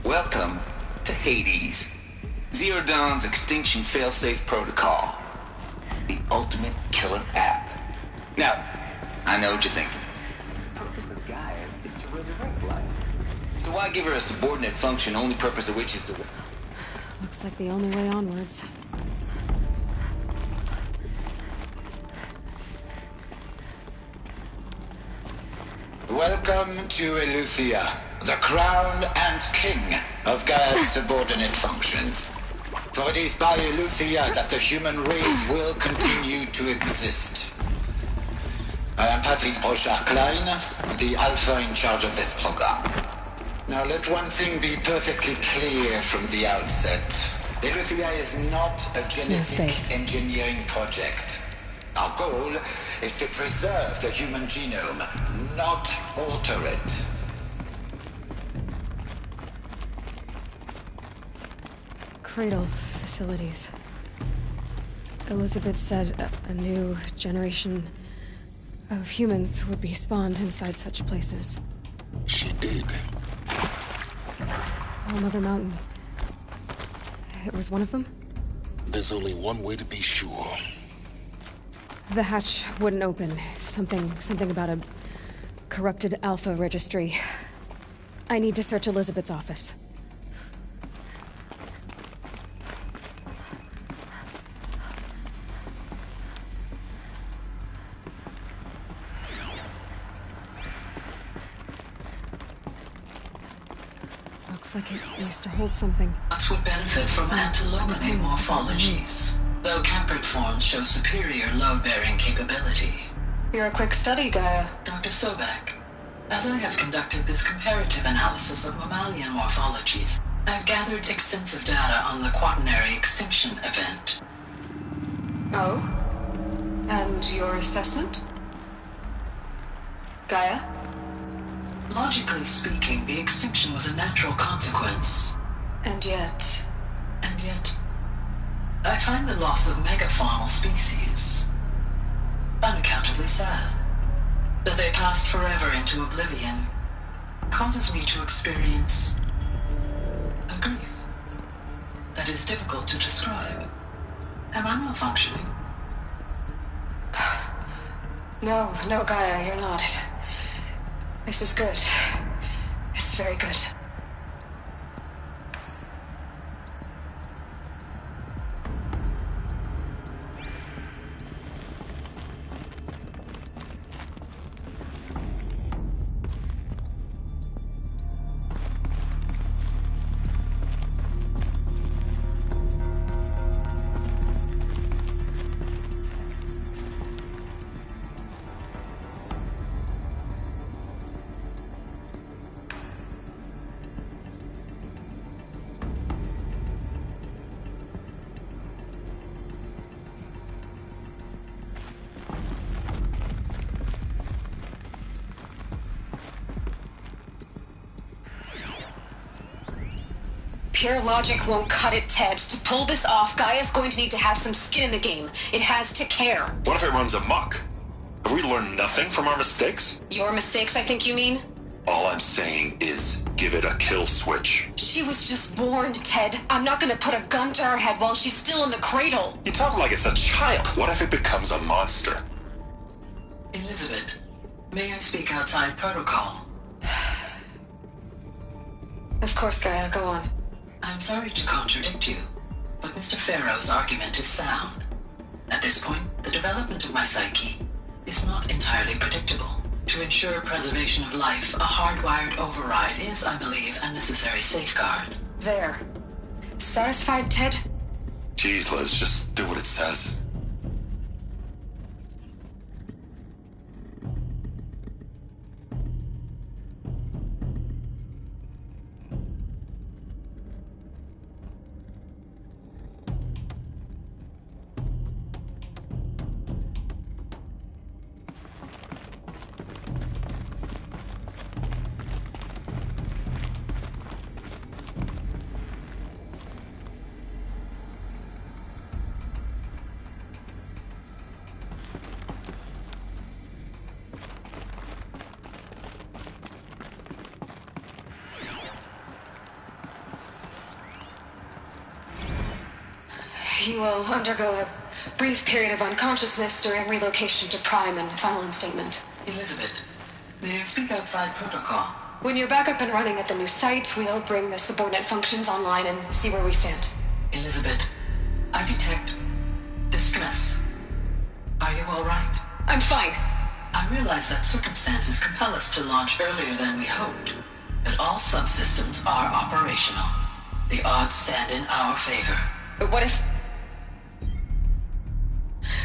Welcome to Hades, Zero Dawn's extinction failsafe protocol, the ultimate killer app. Now, I know what you're thinking. The purpose of Gaia is to resurrect life. So why give her a subordinate function, only purpose of which is to... Looks like the only way onwards. Welcome to Eleuthia, the crown and king of Gaia's subordinate functions. For it is by Eleuthia that the human race will continue to exist. I am Patrick Brochard-Klein, the alpha in charge of this program. Now let one thing be perfectly clear from the outset. Eleuthia is not a genetic engineering project. Our goal is to preserve the human genome, not alter it. Cradle facilities. Elizabeth said a new generation of humans would be spawned inside such places. She did. All Mother Mountain. It was one of them? There's only one way to be sure. The hatch wouldn't open. Something about a corrupted Alpha registry. I need to search Elizabeth's office. Looks like it used to hold something. Nuts would benefit from antilopinae morphologies, though caprid forms show superior load-bearing capability. You're a quick study, Gaia. Dr. Sobek, as I have conducted this comparative analysis of mammalian morphologies, I've gathered extensive data on the quaternary extinction event. Oh? And your assessment? Gaia? Logically speaking, the extinction was a natural consequence. And yet, I find the loss of megafaunal species unaccountably sad. That they passed forever into oblivion causes me to experience a grief that is difficult to describe. Am I malfunctioning? No, Gaia, you're not. This is good. It's very good. Pure logic won't cut it, Ted. To pull this off, Gaia's going to need to have some skin in the game. It has to care. What if it runs amok? Have we learned nothing from our mistakes? Your mistakes, I think you mean? All I'm saying is, give it a kill switch. She was just born, Ted. I'm not gonna put a gun to her head while she's still in the cradle. You talk like it's a child. What if it becomes a monster? Elizabeth, may I speak outside protocol? Of course, Gaia, go on. I'm sorry to contradict you, but Mr. Farrow's argument is sound. At this point, the development of my psyche is not entirely predictable. To ensure preservation of life, a hardwired override is, I believe, a necessary safeguard. There. Satisfied, Ted? Jeez, Liz, just do what it says. You will undergo a brief period of unconsciousness during relocation to Prime and final instatement. Elizabeth, may I speak outside protocol? When you're back up and running at the new site, we'll bring the subordinate functions online and see where we stand. Elizabeth, I detect distress. Are you all right? I'm fine. I realize that circumstances compel us to launch earlier than we hoped, but all subsystems are operational. The odds stand in our favor. But what if...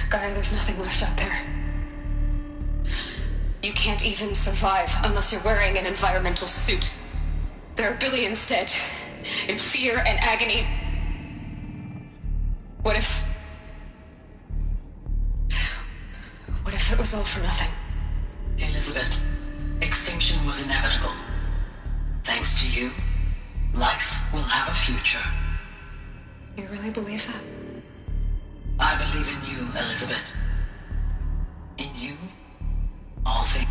Gaia, there's nothing left out there. You can't even survive unless you're wearing an environmental suit. There are billions dead, in fear and agony. What if it was all for nothing? Elizabeth, extinction was inevitable. Thanks to you, life will have a future. You really believe that? I believe in you, Elizabeth. In you, all things.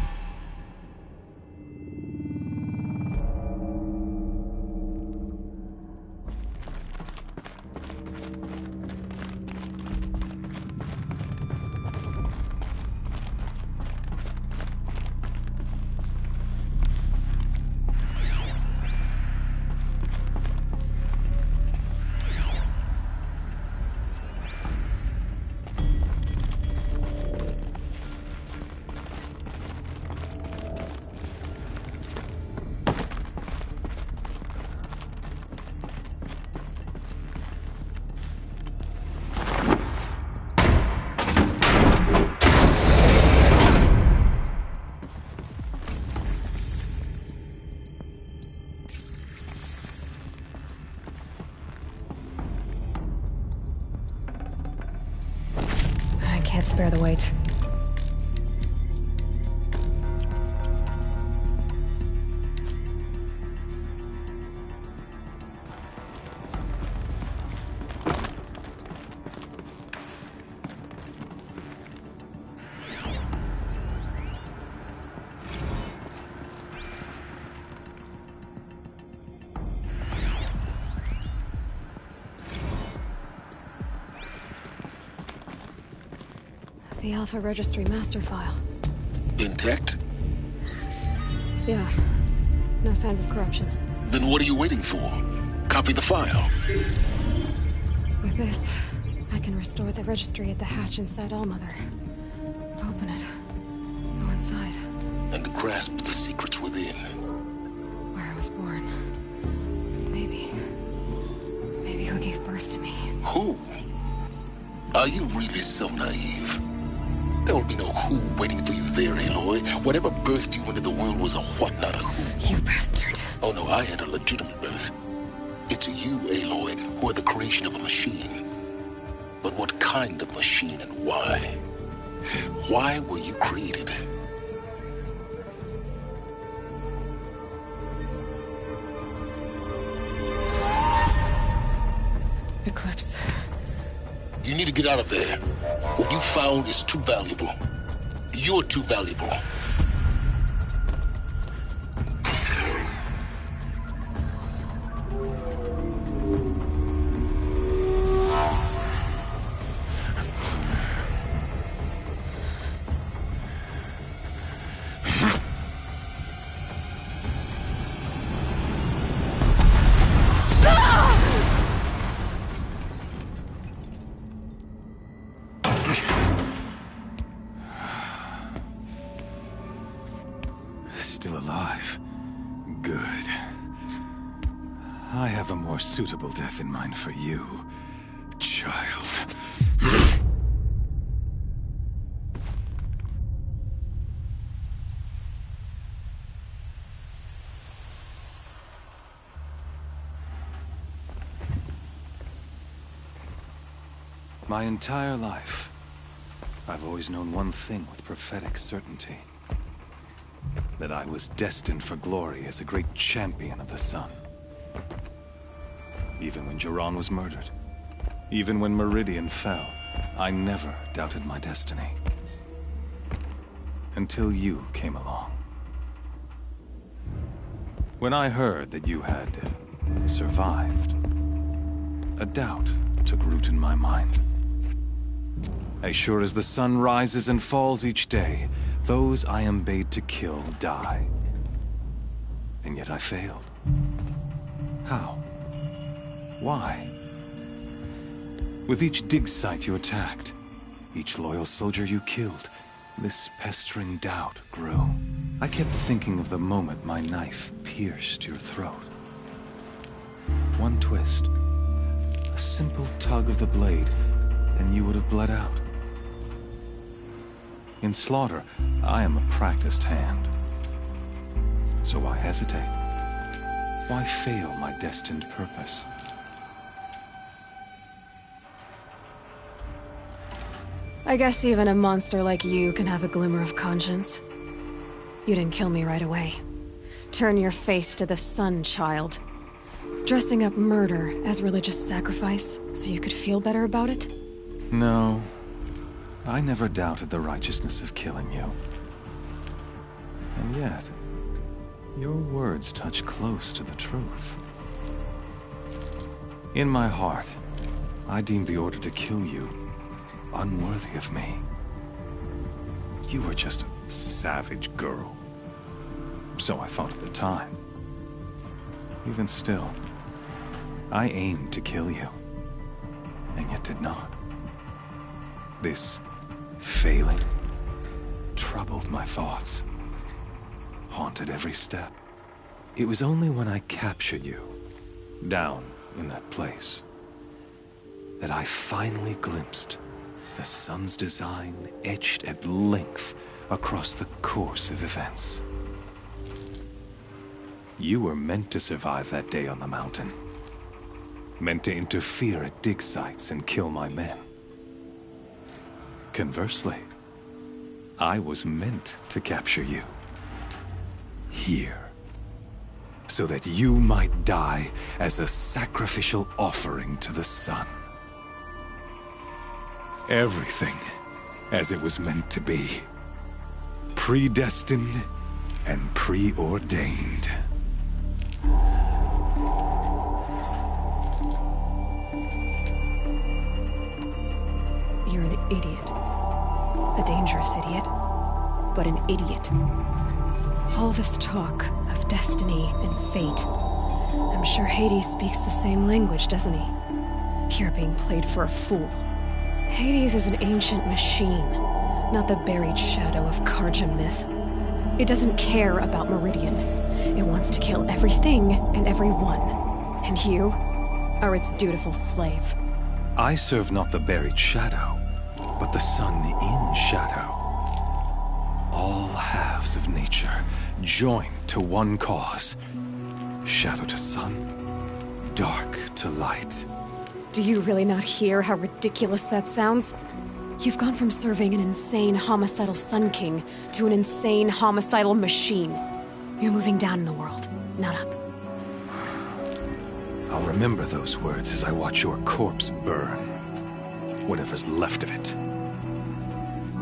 Can't spare the weight. The Alpha Registry master file. Intact? Yeah. No signs of corruption. Then what are you waiting for? Copy the file. With this, I can restore the registry at the hatch inside Allmother. Open it. Go inside. And grasp the secrets within. Where I was born. Maybe who gave birth to me. Who? Are you really so naive? There will be no who waiting for you there, Aloy. Whatever birthed you into the world was a what, not a who. You bastard. Oh no, I had a legitimate birth. It's you, Aloy, who are the creation of a machine. But what kind of machine and why? Why were you created? Eclipse. You need to get out of there. What you found is too valuable. You're too valuable. Still alive. Good. I have a more suitable death in mind for you, child. My entire life, I've always known one thing with prophetic certainty. That I was destined for glory as a great champion of the sun. Even when Jiran was murdered, even when Meridian fell, I never doubted my destiny. Until you came along. When I heard that you had survived, a doubt took root in my mind. As sure as the sun rises and falls each day, those I am bade to kill die. And yet I failed. How? Why? With each dig site you attacked, each loyal soldier you killed, this pestering doubt grew. I kept thinking of the moment my knife pierced your throat. One twist, a simple tug of the blade, and you would have bled out. In slaughter, I am a practiced hand. So why hesitate? Why fail my destined purpose? I guess even a monster like you can have a glimmer of conscience. You didn't kill me right away. Turn your face to the sun, child. Dressing up murder as religious sacrifice so you could feel better about it? No. I never doubted the righteousness of killing you. And yet, your words touch close to the truth. In my heart, I deemed the order to kill you unworthy of me. You were just a savage girl. So I thought at the time. Even still, I aimed to kill you, and yet did not. This failing troubled my thoughts, haunted every step. It was only when I captured you, down in that place, that I finally glimpsed the sun's design etched at length across the course of events. You were meant to survive that day on the mountain. Meant to interfere at dig sites and kill my men. Conversely, I was meant to capture you. Here. So that you might die as a sacrificial offering to the sun. Everything as it was meant to be. Predestined and preordained. You're an idiot. A dangerous idiot, but an idiot. All this talk of destiny and fate. I'm sure Hades speaks the same language, doesn't he? You're being played for a fool. Hades is an ancient machine, not the buried shadow of Karja myth. It doesn't care about Meridian. It wants to kill everything and everyone. And you are its dutiful slave. I serve not the buried shadow, but the sun in shadow. All halves of nature joined to one cause. Shadow to sun, dark to light. Do you really not hear how ridiculous that sounds? You've gone from serving an insane homicidal Sun King to an insane homicidal machine. You're moving down in the world, not up. I'll remember those words as I watch your corpse burn. Whatever's left of it.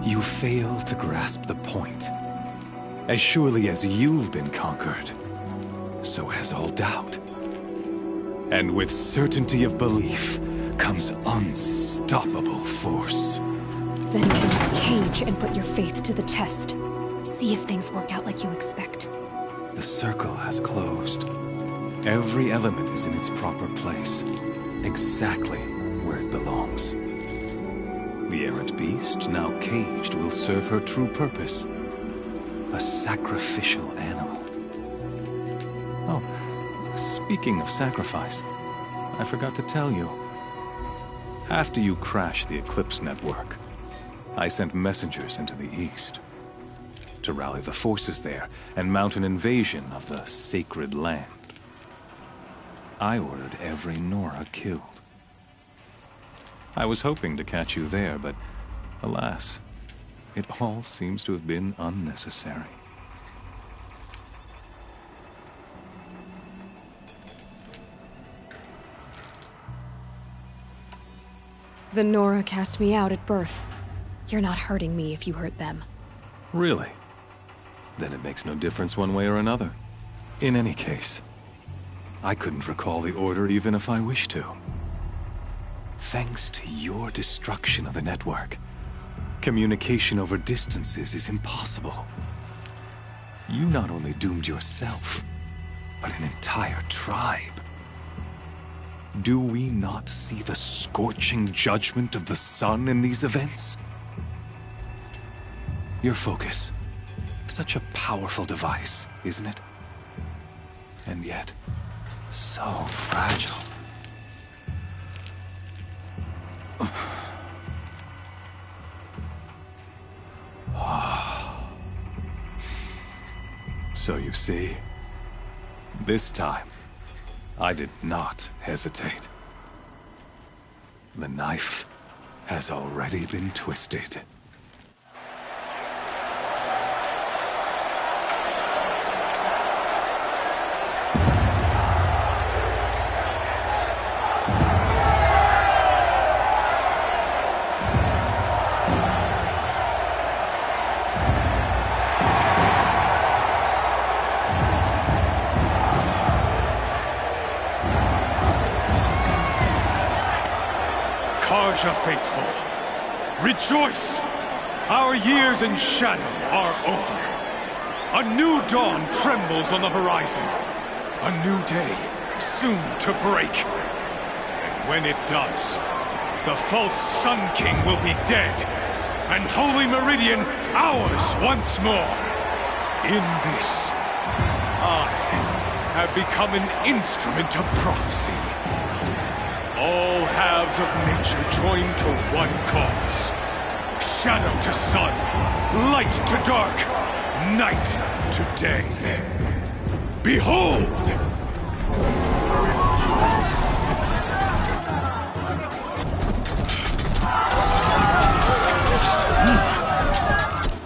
You fail to grasp the point. As surely as you've been conquered, so has all doubt. And with certainty of belief comes unstoppable force. Then get in this cage and put your faith to the test. See if things work out like you expect. The circle has closed. Every element is in its proper place, exactly where it belongs. The errant beast, now caged, will serve her true purpose. A sacrificial animal. Oh, speaking of sacrifice, I forgot to tell you. After you crashed the Eclipse network, I sent messengers into the east to rally the forces there and mount an invasion of the sacred land. I ordered every Nora killed. I was hoping to catch you there, but alas, it all seems to have been unnecessary. The Nora cast me out at birth. You're not hurting me if you hurt them. Really? Then it makes no difference one way or another. In any case, I couldn't recall the order even if I wished to. Thanks to your destruction of the network, communication over distances is impossible. You not only doomed yourself, but an entire tribe. Do we not see the scorching judgment of the sun in these events? Your focus, such a powerful device, isn't it? And yet, so fragile. So you see, this time, I did not hesitate. The knife has already been twisted. Karja faithful, rejoice! Our years in shadow are over. A new dawn trembles on the horizon. A new day soon to break. And when it does, the false Sun King will be dead, and Holy Meridian ours once more. In this, I have become an instrument of prophecy. All halves of nature join to one cause. Shadow to sun, light to dark, night to day. Behold!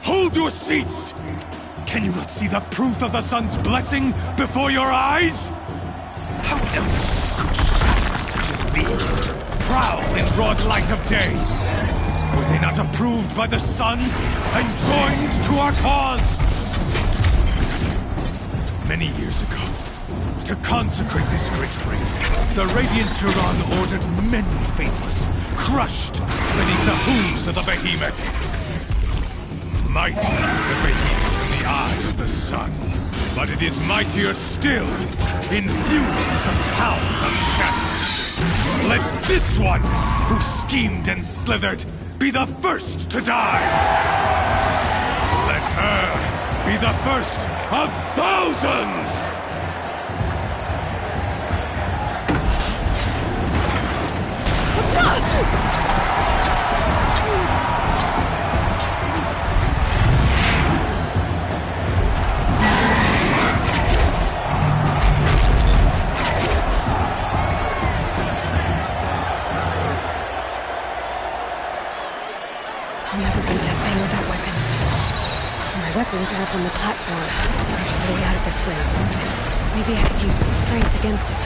Hold your seats! Can you not see the proof of the sun's blessing before your eyes? How else could shadows such as these prowl in broad light of day? Were they not approved by the sun and joined to our cause? Many years ago, to consecrate this great ring, the Radiant Turan ordered many faithless, crushed beneath the hooves of the behemoth. Mighty is the behemoth in the eye of the sun, but it is mightier still, infused with the power of shadow. Let this one, who schemed and slithered, be the first to die! Let her be the first of thousands! I'll never beat that thing without weapons. My weapons are up on the platform. There's no way out of this ring. Maybe I could use the strength against it.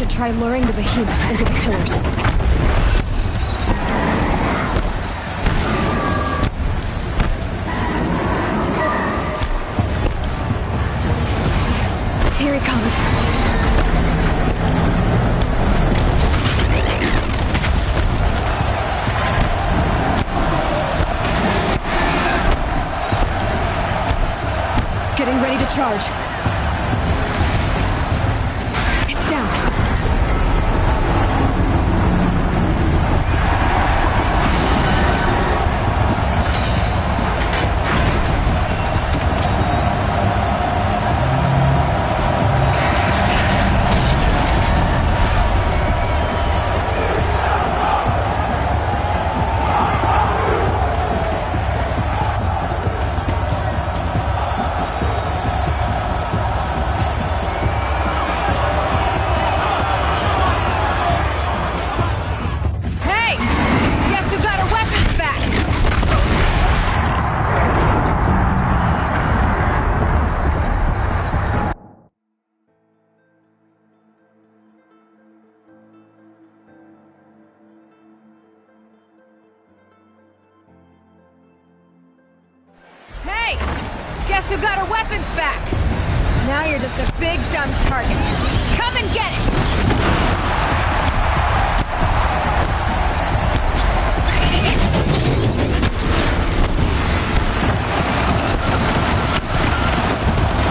Try luring the behemoth into the pillars. Here he comes. Getting ready to charge. It's down. Guess who got her weapons back? Now you're just a big, dumb target. Come and get it!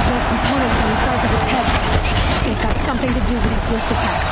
Those components on the sides of his head. They've got something to do with his lift attacks.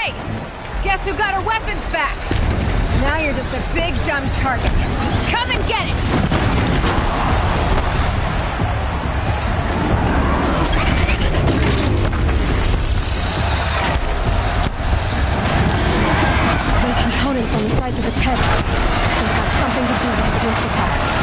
Hey! Guess who got her weapons back? Now you're just a big dumb target. Come and get it! Those components on the sides of its head. They have something to do with its lift attacks.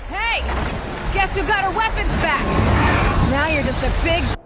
Hey! Guess who got her weapons back? Now you're just a big